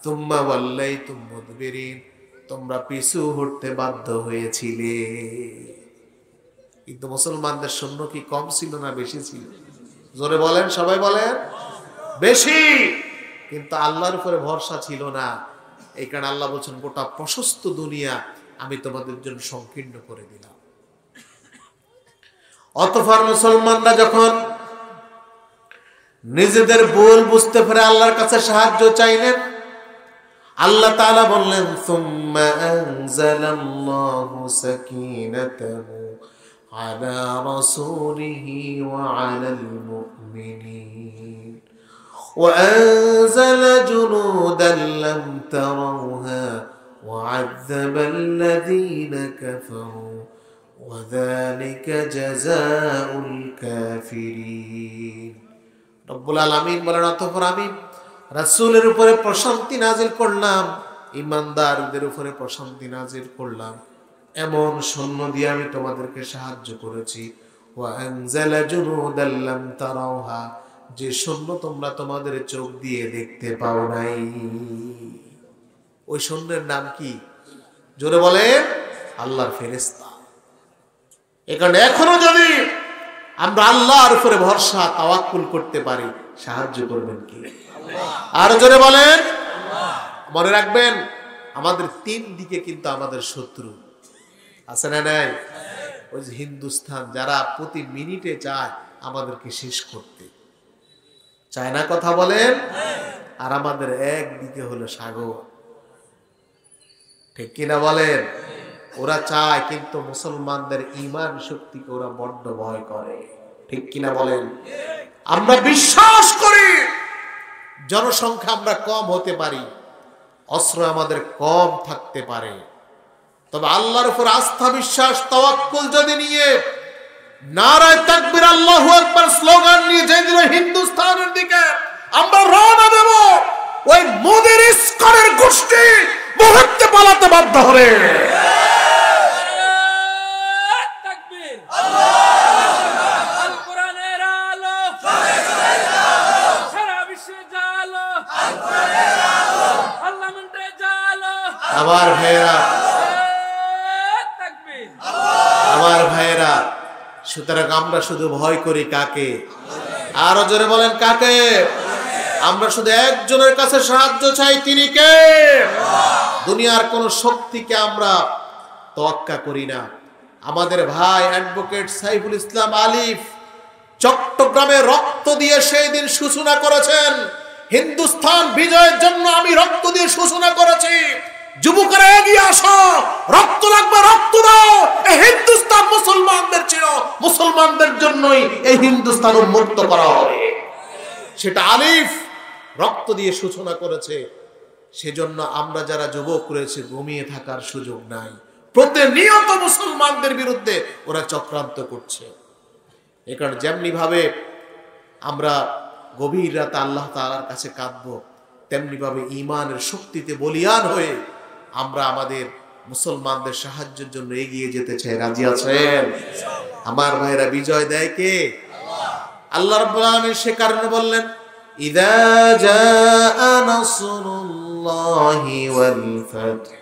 তুম্মা ওয়াল্লাইতুম মুদবিরিন, তোমরা পিছু হটতে বাধ্য হয়েছিলে। কিন্তু মুসলমানদের সৈন্য কি কম ছিল না বেশি ছিল? জোরে বলেন, সবাই বলেন। বেশি, কিন্তু আল্লাহর উপরে ভরসা ছিল না। এই কারণে আল্লাহ বলছেন গোটা প্রশস্ত দুনিয়া আমি তোমাদের জন্য সংকীর্ণ করে দিলাম। অতঃপর মুসলমানরা যখন নিজেদের ভুল বুঝতে পেরে আল্লাহর কাছে সাহায্য চাইলেন, আল্লাহ তাআলা বললেন সুম্মা আনজালাল্লাহু সাকিনাতাহু আলা রাসূলিহি ওয়া আলাল মুমিনিন ওয়া আনজালা জুনুদান লাম তারাউহা وعذب الذين كفروا وذلك جزاء الكافرين রব্বুল আলামিন বলেন, অতঃপর আমি রাসূলের উপরে প্রশান্তি নাজিল করলাম, ঈমানদারদের উপরে প্রশান্তি নাজিল করলাম, এমন সৈন্য দিয়ে আমি তোমাদেরকে সাহায্য করেছি। ওয়া আনজালা জুনুদাল লাম তারাউহা, যে সৈন্য তোমরা তোমাদের চোখ দিয়ে দেখতে পাও নাই। ওই সৈন্যের নাম কি? জোরে বলেন, আল্লাহর ফেরেশতা। এখানে এখনো যদি আমরা আল্লাহর উপরে ভরসা তাওয়াক্কুল করতে পারি, সাহায্য করবেন কি? আর জোরে বলেন। মনে রাখবেন, আমাদের তিন দিকে কিন্তু আমাদের শত্রু আছে না নাই? ওই যে হিন্দুস্তান, যারা প্রতি মিনিটে চায় আমাদেরকে শেষ করতে, চায় না? কথা বলেন। আর আমাদের একদিকে হলো সাগর, ঠিক কিনা বলেন? ওরা চায়, কিন্তু মুসলমানদের ঈমান শক্তিকে ওরা বড্ড ভয় করে, ঠিক কিনা বলেন? আমরা বিশ্বাস করি জনসংখ্যা আমরা কম হতে পারি, অস্ত্র আমাদের কম থাকতে পারে, তবে আল্লাহর উপর আস্থা বিশ্বাস তাওয়াক্কুল যদি নিয়ে নারায়ে তাকবীর আল্লাহু আকবার স্লোগান নিয়ে যেদিন হিন্দুস্তানের দিকে আমরা রওনা দেব, ওই মোদের ইস্কনের গোষ্ঠী মুহূর্তে পালাতে বাধ্য হবে। আমার ভাইয়েরা, আমার ভাইয়েরা, সুতরাং আমরা শুধু ভয় করি কাকে? আরো জোরে বলেন, কাকে? আমরা শুধু একজনের কাছে সাহায্য চাই, তিনি কে? দুনিয়ার কোন শক্তিকে আমরা তোয়াক্কা করি না। আমাদের ভাই অ্যাডভোকেট সাইফুল ইসলাম আলিফ চট্টগ্রামে রক্ত দিয়ে সেই দিন সূচনা করেছেন, হিন্দুস্তান বিজয়ের জন্য আমি রক্ত দিয়ে সূচনা করেছি, যুবকেরা এগিয়ে আসো, রক্ত লাগবে, রক্ত দাও। এই হিন্দুস্তান মুসলমানদের ছিল, মুসলমানদের জন্যই এই হিন্দুস্তান উন্মুক্ত করা হবে। সেটা আলিফ রক্ত দিয়ে সূচনা করেছে। সেজন্য আমরা যারা যুবক রয়েছে, ঘুমিয়ে থাকার সুযোগ নাই। প্রতিনিয়ত মুসলমানদের বিরুদ্ধে ওরা চক্রান্ত করছে। এখানে যেমনি ভাবে আমরা গভীর রাতে আল্লাহ তাআলার কাছে কাঁদবো, তেমনি ভাবে ঈমানের শক্তিতে বলিয়ান হয়ে আমরা আমাদের মুসলমানদের সাহায্যের জন্য এগিয়ে যেতে চাই। রাজি আছেন? আমার ভাইরা, বিজয় দেয় কে? আল্লাহ রাব্বুল আলামিন সে কারণে বললেন, ইযা জাআ নাসরুল্লাহি ওয়াল ফাতহ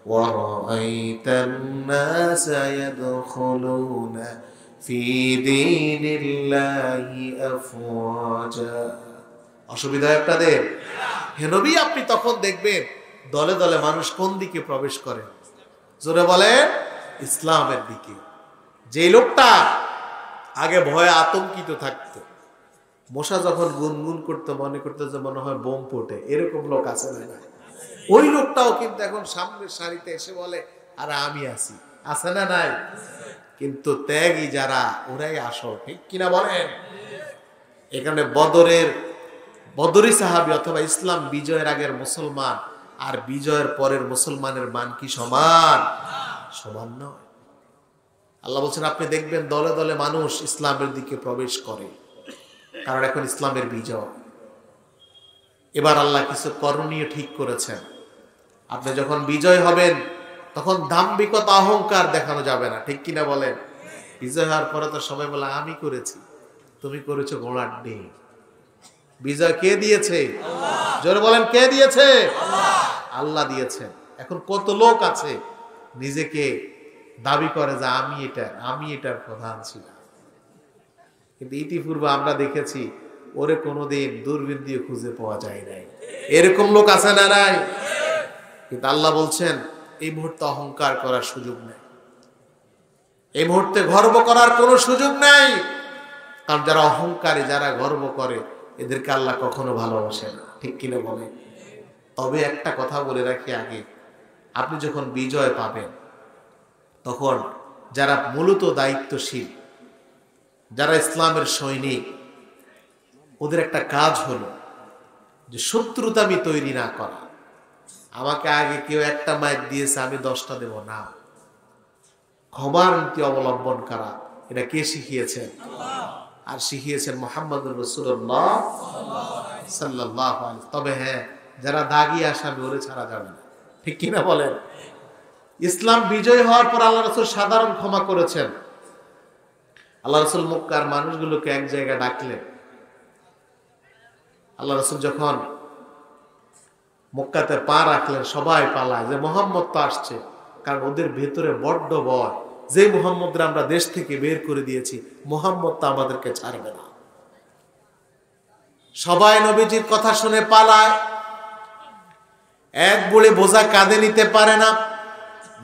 ওয়া রাআইতান নাসা ইয়াদখুলুনা ফি দীনিল্লাহি আফওয়াজা। অসুবিধা আপনাদের? হে নবী, আপনি তখন দেখবেন দলে দলে মানুষ কোন দিকে প্রবেশ করে? জোরে বলেন, ইসলামের দিকে। যে লোকটা আগে ভয়ে আতঙ্কিত থাকতো, মশা যখন গুনগুন করতে মনে করতে যে মনে হয় বোম পড়ে, এরকম লোক আছে না? ওই লোকটাও কিন্তু এখন সামনের সারিতে এসে বলে, আরে আমি আছি, আছে না নাই? কিন্তু ত্যাগী যারা, ওরাই আসল, ঠিক কিনা বলেন? এখানে বদরি সাহাবী অথবা ইসলাম বিজয়ের আগের মুসলমান আর বিজয়ের পরের মুসলমানের মান কি সমান? সমান নয়। আল্লাহ বলছেন, আপনি দেখবেন দলে দলে মানুষ ইসলামের দিকে প্রবেশ করে, কারণ এখন ইসলামের বিজয়। এবার আল্লাহ কিছু করণীয় ঠিক করেছেন। আপনি যখন বিজয় হবেন, তখন দাম্ভিকতা অহংকার দেখানো যাবে না, ঠিক কিনা বলেন? বিজয় হওয়ার পরে তো সবাই বলে, আমি করেছি, তুমি করেছো ঘোড়ার ডিম। বিজয় কে দিয়েছে? জোরে বলেন, কে দিয়েছে? আল্লাহ দিয়েছেন। এখন কত লোক আছে নিজেকে দাবি করে যে আমি এটার প্রধান ছিলাম, কিন্তু ইতিপূর্বে আমরা দেখেছি ওরে কোনোদিন দূরবীন দিয়ে খুঁজে পাওয়া যায় নাই। এরকম লোক আছে না নাই? কিন্তু আল্লাহ বলছেন, এই মুহূর্তে অহংকার করার সুযোগ নেই, এই মুহূর্তে গর্ব করার কোনো সুযোগ নাই। কারণ যারা অহংকারী, যারা গর্ব করে, এদেরকে আল্লাহ কখনো ভালোবাসে না, ঠিক কিনা বলে? তবে একটা কথা বলে রাখি আগে, আপনি যখন বিজয় পাবেন, তখন যারা মূলত দায়িত্বশীল, যারা ইসলামের সৈনিক, ওদের একটা কাজ হলো যে শত্রুতামি তৈরি না করা, আমাকে আগে কেউ একটা মাইর দিয়েছে, আমি 10টা দেব না। ক্ষমার নীতি অবলম্বন করা, এটা কে শিখিয়েছেন? আর শিখিয়েছেন মুহাম্মদুর রাসূলুল্লাহ সাল্লাল্লাহু আলাইহি। তবে হ্যাঁ, যারা দাগী আসামি ওরে ছাড়া যাবে না, ঠিক কিনা বলেন? ইসলাম বিজয় হওয়ার পর আল্লাহ রাসূল সাধারণ ক্ষমা করেছেন। আল্লাহ রাসূল মক্কার মানুষগুলোকে এক জায়গায় ডাকলেন। আল্লাহ রাসূল যখন মক্কাতে পা রাখলেন, সবাই পালায় যে মুহাম্মদ তো আসছে। কারণ ওদের ভেতরে বড্ড ভয়, যে মুহাম্মদরা আমরা দেশ থেকে বের করে দিয়েছি, মুহাম্মদ তো আমাদেরকে ছাড়বে না। সবাই নবীজির কথা শুনে পালায়। এক বুড়ি বোঝা কাঁধে নিতে পারে না।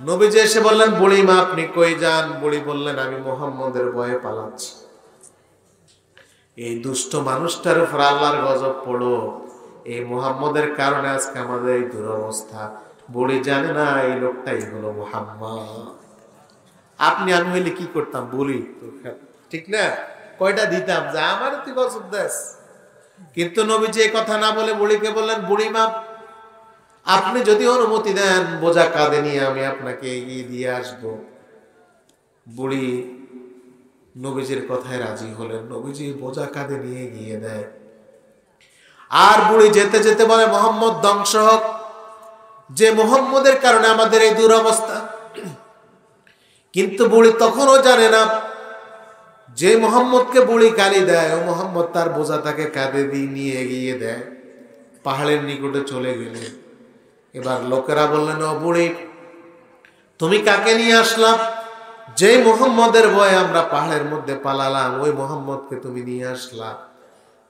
নবীজি এসে বললেন, বুড়িমা আপনি কই যান? বুড়ি বললেন, আমি মুহাম্মদের ভয়ে পালাচ্ছি। এই দুষ্ট মানুষটার উপর আল্লাহর গজব পড়ো, এই মুহাম্মদের কারণে আজকে আমাদের এই দুরবস্থা। বুড়ি জানে না এই লোকটাই হলো মুহাম্মদ। আপনি আমি হইলে কি করতাম? বলি ঠিক না, কয়টা দিতাম যে আমার তুই গজব দেশ। কিন্তু নবীজি এই কথা না বলে বুড়িকে বললেন, বুড়িমা আপনি যদি অনুমতি দেন বোঝা কাঁধে নিয়ে আমি আপনাকে এগিয়ে দিয়ে আসবো। বুড়ি নবীজির কথায় রাজি হলেন। নবীজি বোঝা কাঁধে নিয়ে গিয়ে দেয়। আর বুড়ি যেতে যেতে বলে, মুহাম্মদ ধ্বংস হোক, যে মুহাম্মদের কারণে আমাদের এই দুরবস্থা। কিন্তু বুড়ি তখনও জানে না যে মুহাম্মদকে বুড়ি গালি দেয়, ও মুহাম্মদ তার বোঝা তাকে কাঁধে দিয়ে নিয়ে এগিয়ে দেয়। পাহাড়ের নিকটে চলে গেলে এবার লোকেরা বললেন, ও বুড়ি তুমি কাকে নিয়ে আসলাম? যে মুহাম্মদের ভয়ে আমরা পাহাড়ের মধ্যে পালালাম, ওই মুহাম্মদকে তুমি নিয়ে আসলা।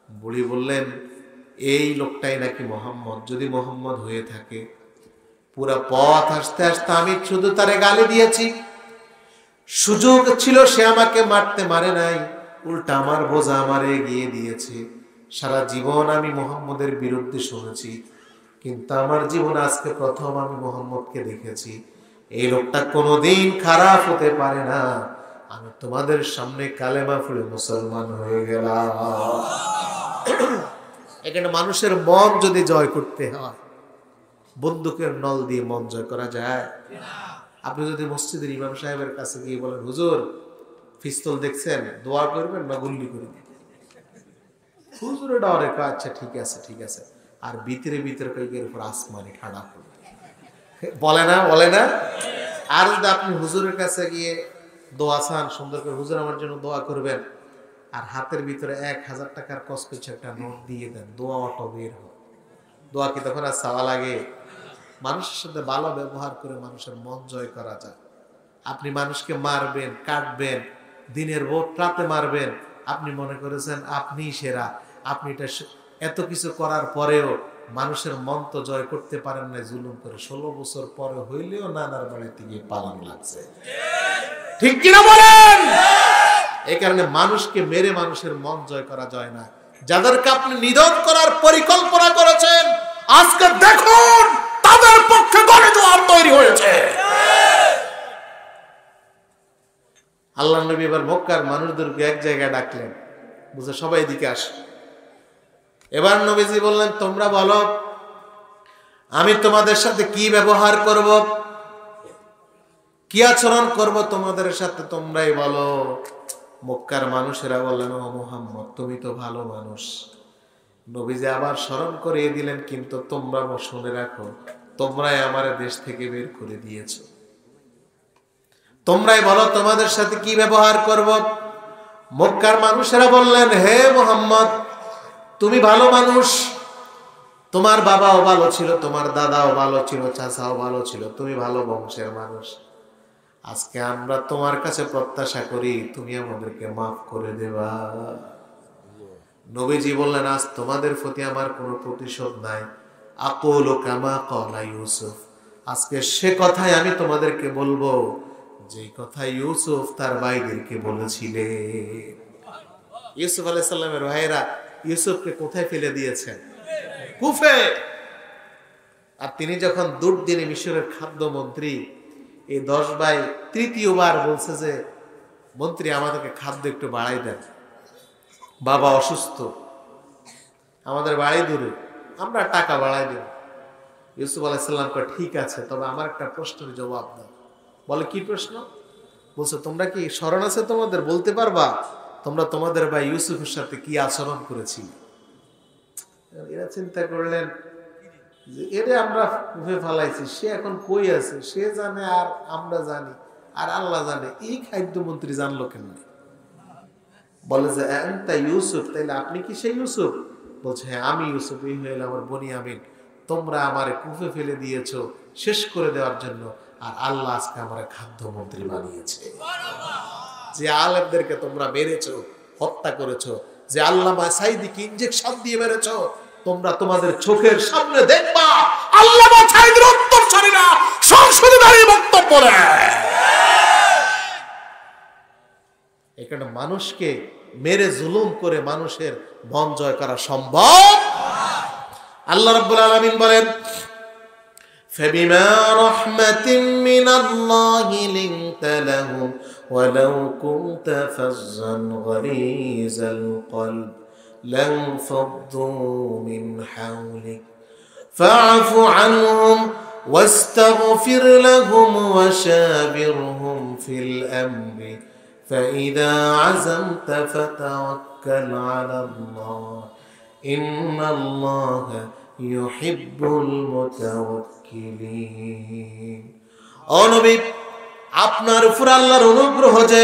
বুড়ি বললেন, এই লোকটাই নাকি মুহাম্মদ। যদি মুহাম্মদ হয়ে থাকে, পুরা পথ আসতে আসতে আমি শুধু তারে গালি দিয়েছি, সুযোগ ছিল সে আমাকে মারতে মারে নাই, উল্টা আমার বোঝা আমারে এগিয়ে দিয়েছে। সারা জীবন আমি মুহাম্মদের বিরুদ্ধে শুনেছি, কিন্তু আমার জীবন আজকে প্রথম আমি মুহাম্মদকে দেখেছি। এই লোকটা কোনোদিন খারাপ হতে পারে না। আমি তোমাদের সামনে কালেমা পড়ে মুসলমান হয়ে গেলাম। এখানে মানুষের মন যদি জয় করতে হয়, বন্দুকের নল দিয়ে মন জয় করা যায়? আপনি যদি মসজিদের ইমাম সাহেবের কাছে গিয়ে বলেন, হুজুর পিস্তল দেখছেন, দোয়া করবেন না গুল্লি করবেন? হুজুরে ডরে, আচ্ছা ঠিক আছে ঠিক আছে, আর ভিতরে ভিতরে কয়েকের উপর আসমানি ঠাড়া করবে, বলে না বলে না? আর যদি আপনি হুজুরের কাছে গিয়ে দোয়া চান, সুন্দর করে হুজুর আমার জন্য দোয়া করবেন, আর হাতের ভিতরে 1000 টাকার কসকচ একটা নোট দিয়ে দেন, দোয়া অটো বের হয়। দোয়া কি তখন আর চাওয়া লাগে? মানুষের সাথে ভালো ব্যবহার করে মানুষের মন জয় করা যায়। আপনি মানুষকে মারবেন, কাটবেন, দিনের ভোর রাতে মারবেন, আপনি মনে করেছেন আপনি সেরা। আপনি এটা এত কিছু করার পরেও মানুষের মন তো জয় করতে পারেন না, জুলুম করে। 16 বছর পরে হইলেও নানার বাড়িতে গিয়ে পালন লাগছে, ঠিক কিনা বলেন? এই কারণে মানুষকে মেরে মানুষের মন জয় করা যায় না। যাদেরকে আপনি নিধন করার পরিকল্পনা করেছেন, আজকে দেখুন তাদের পক্ষে গণজোয়ার তৈরি হয়েছে। আল্লাহ নবী এবার মক্কার মানুষদেরকে এক জায়গায় ডাকলেন, বুঝে সবাই এদিকে আসে। এবার নবীজি বললেন, তোমরা বলো আমি তোমাদের সাথে কি ব্যবহার করব, কি আচরণ করব তোমাদের সাথে, তোমরাই বলো। মক্কার মানুষেরা বললেন, ও মুহাম্মদ তুমি তো ভালো মানুষ। নবীজি আবার স্মরণ করিয়ে দিলেন, কিন্তু তোমরা শুনে রাখো, তোমরাই আমার দেশ থেকে বের করে দিয়েছো, তোমরাই বলো তোমাদের সাথে কি ব্যবহার করব। মক্কার মানুষেরা বললেন, হে মুহাম্মদ তুমি ভালো মানুষ, তোমার বাবাও ভালো ছিল, তোমার দাদাও ভালো ছিল, চাচাও ভালো ছিল, তুমি ভালো বংশের মানুষ। আজকে আমরা তোমার কাছে প্রত্যাশা করি তুমি আমাদেরকে মাফ করে দেবা। নবীজি বললেন, আজ তোমাদের প্রতি আমার কোনো প্রতিশোধ নাই। আকুলু কামা ক্বালা ইউসুফ, আজকে সে কথাই আমি তোমাদেরকে বলবো যে কথা ইউসুফ তার ভাইদেরকে বলেছিলেন। ইউসুফ আলাইহিস সালামের ভাইরা ইউসুফকে কোথায় ফেলে দিয়েছেন? কুফে। আর তিনি যখন দুর্দিনে মিশরের খাদ্যমন্ত্রী, এই 10 ভাই তৃতীয়বার বলছে যে মন্ত্রী আমাদেরকে খাদ্য একটু বাড়াই দেন, বাবা অসুস্থ, আমাদের বাড়ি দূরে, আমরা টাকা বাড়াই দেব। ইউসুফ আলাইহিস সালাম কয় ঠিক আছে, তবে আমার একটা প্রশ্নের জবাব দাও। বলে কি প্রশ্ন? বলছে তোমরা কি স্মরণ আছে তোমাদের, বলতে পারবা তোমরা তোমাদের ভাই ইউসুফের সাথে কি আচরণ করেছিলে? এরা চিন্তা করলেন যে এরে আমরা কুফে ফালাইছি, সে এখন কই আছে, সে জানে আর আমরা জানি আর আল্লাহ জানে, এই খাদ্যমন্ত্রী জানলো কেন? বলে যে আনতা ইউসুফ, তাইলে আপনি কি সেই ইউসুফ? বলছে হ্যাঁ আমি ইউসুফ, এই হইল আমার বনিয়ামিন। তোমরা আমারে কুফে ফেলে দিয়েছো শেষ করে দেওয়ার জন্য, আর আল্লাহ আজকে আমার খাদ্যমন্ত্রী বানিয়েছে। যে আলেমদেরকে তোমরা মেরেছো, হত্যা করেছো, যে আল্লামা সাঈদীকে ইনজেকশন দিয়ে মেরেছো, তোমরা তোমাদের চোখের সামনে দেখবা আল্লামা সাঈদীর উত্তরসূরিরা সংসদে দাঁড়িয়ে বক্তব্য দেয়। এখানে মানুষকে মেরে জুলুম করে মানুষের মন জয় করা সম্ভব? আল্লাহ রাব্বুল আলামিন বলেন فبما رحمة من الله لنت لهم ولو كنت فظا غليظ القلب لانفضوا من حولك فاعف عنهم واستغفر لهم وشاورهم في الأمر فإذا عزمت فتوكل على الله إن الله يحب المتوكلين। ও নবী, আপনার উপর আল্লাহর অনুগ্রহ যে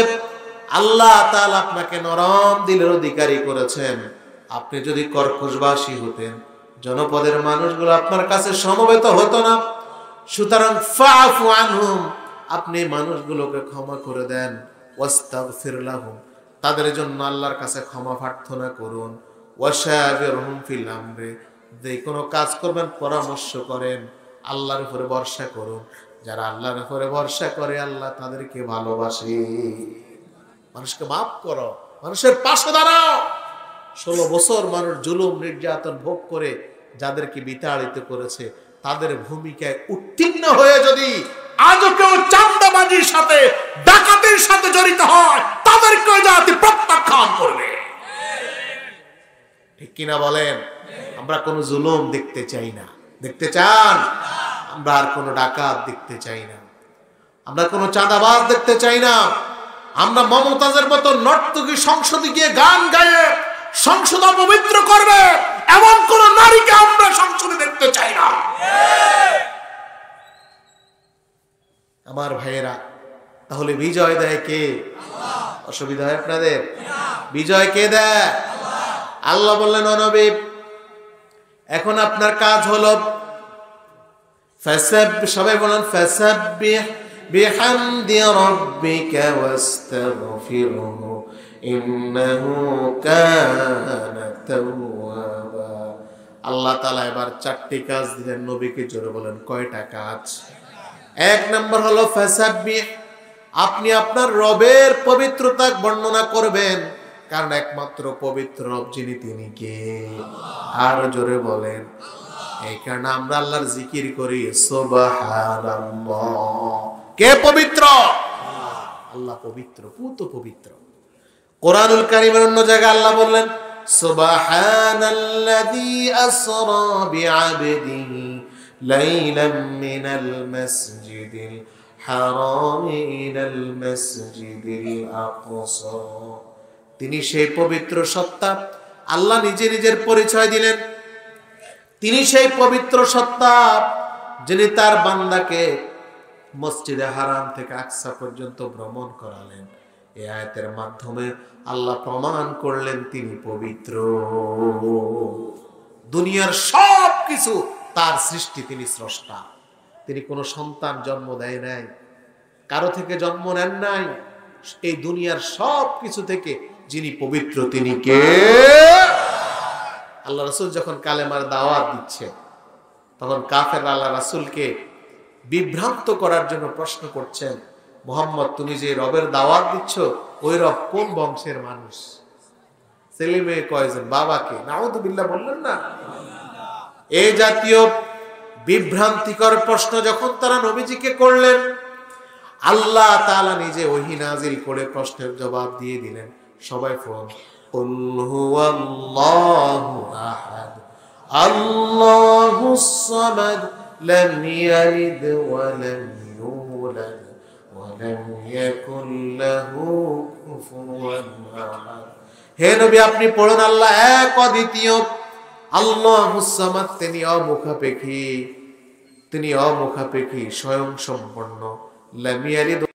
আল্লাহ তাআলা আপনাকে নরম দিলের অধিকারী করেছেন। আপনি যদি কর্কশবাসী হতেন, জনপদের মানুষগুলো আপনার কাছে সমবেত হতো না। সুতরাং ফাফু আনহুম, আপনি মানুষগুলোকে ক্ষমা করে দেন। ওয়াস্তাগফির লাহুম, তাদের জন্য আল্লাহর কাছে ক্ষমা প্রার্থনা করুন। ওয়াশাবিরহুম ফিল আমরি, যে কোনো কাজ করবেন পরামর্শ করেন, আল্লাহর উপরে ভরসা করুন। যারা আল্লাহর উপরে ভরসা করে আল্লাহ তাদেরকে ভালোবাসে। মানুষকে মাফ করো, মানুষের পাশে দাঁড়াও। 16 বছর মানুষ জুলুম নির্যাতন ভোগ করে যাদেরকে বিতাড়িত করেছে, তাদের ভূমিকায় উত্তীর্ণ হয়ে যদি আজও কেউ চাঁদাবাজির সাথে ডাকাতির সাথে জড়িত হয়, তাদেরকে জাতি প্রত্যাখ্যান করবে। ঠিক কিনা বলেন? আমরা কোনো জুলুম দেখতে চাই না। দেখতে চান? আমরা আর কোনো ডাকাত দেখতে চাই না, আমরা কোনো চাঁদাবাজ দেখতে চাই না। আমরা মমতাজের মতো নর্তকী সংসদে গিয়ে গান গায়ে সংসদ অপবিত্র করবে এমন কোন নারীকে আমরা সংসদে দেখতে চাই না। আমার ভাইয়েরা, তাহলে বিজয় দেয় কে? অসুবিধা হয় আপনাদের? বিজয় কে দেয়? আল্লাহ বললেন ও নবী, এখন আপনার কাজ হলো সবাই বলেন ফাসাব্বিহ বিহামদি রাব্বিকা ওয়াস্তাগফিরহু ইন্নাহু কানা তাওয়াবা। আল্লাহ তাআলা এবার 4টি কাজ দিলেন নবীকে। জোরে বলেন কয়টা কাজ? 1 নম্বর হলো ফাসাব্বিহ, আপনি আপনার রবের পবিত্রতা বর্ণনা করবেন, কারণ একমাত্র পবিত্র রব যিনি তিনি কে? আর জোরে বলেন। এই কারণে আমরা আল্লাহর জিকির করি সুবহানাল্লাহ। কে পবিত্র? আল্লাহ পবিত্র, পুত পবিত্র। কোরআনুল কারীমের অন্য জায়গায় আল্লাহ বললেন সুবহানাল্লাযী আসরা বিআবদিহি লাইলাম মিনাল মাসজিদিল হারামি ইলাল মাসজিদিল আকসা। তিনি সেই পবিত্র সত্তা। আল্লাহ নিজে নিজের পরিচয় দিলেন। তিনি সেই পবিত্র সত্তা যিনি তার বান্দাকে মসজিদে হারাম থেকে আকসা পর্যন্ত ভ্রমণ করালেন। এই আয়াতের মাধ্যমে আল্লাহ প্রমাণ করলেন তিনি পবিত্র। দুনিয়ার সব কিছু তার সৃষ্টি, তিনি স্রষ্টা। তিনি কোনো সন্তান জন্ম দেয় নাই, কারো থেকে জন্ম নেন নাই। এই দুনিয়ার সব কিছু থেকে যিনি পবিত্র তিনি কে? আল্লাহ রাসূল যখন কালেমার দাওয়াত দিচ্ছে, তখন কাফেররা আল্লাহ রাসূলকে বিভ্রান্ত করার জন্য প্রশ্ন করছেন, মুহাম্মদ তুমি যে রবের দাওয়াত দিচ্ছ, ওই রব কোন বংশের মানুষ? ছেলে মেয়ে কয়জন? বাবাকে? নাউযুবিল্লাহ বললেন না। এই জাতীয় বিভ্রান্তিকর প্রশ্ন যখন তারা নবীজিকে করলেন, আল্লাহ তাআলা নিজে ওহী নাজিল করে প্রশ্নের জবাব দিয়ে দিলেন। সবাই পড়ুন, কুল হুয়াল্লাহু আহাদ আল্লাহুস সামাদ লাম ইয়ালিদ ওয়া লাম ইউলাদ ওয়া লাম ইয়াকুল লাহু কুফুয়ান আহাদ। হে নবী আপনি পড়ুন আল্লাহ এক অদ্বিতীয়, আল্লাহুস সামাদ, তিনি অমুখাপেক্ষী, তিনি অমুখাপেক্ষী, স্বয়ং সম্পন্ন। লাম ইয়ালিদ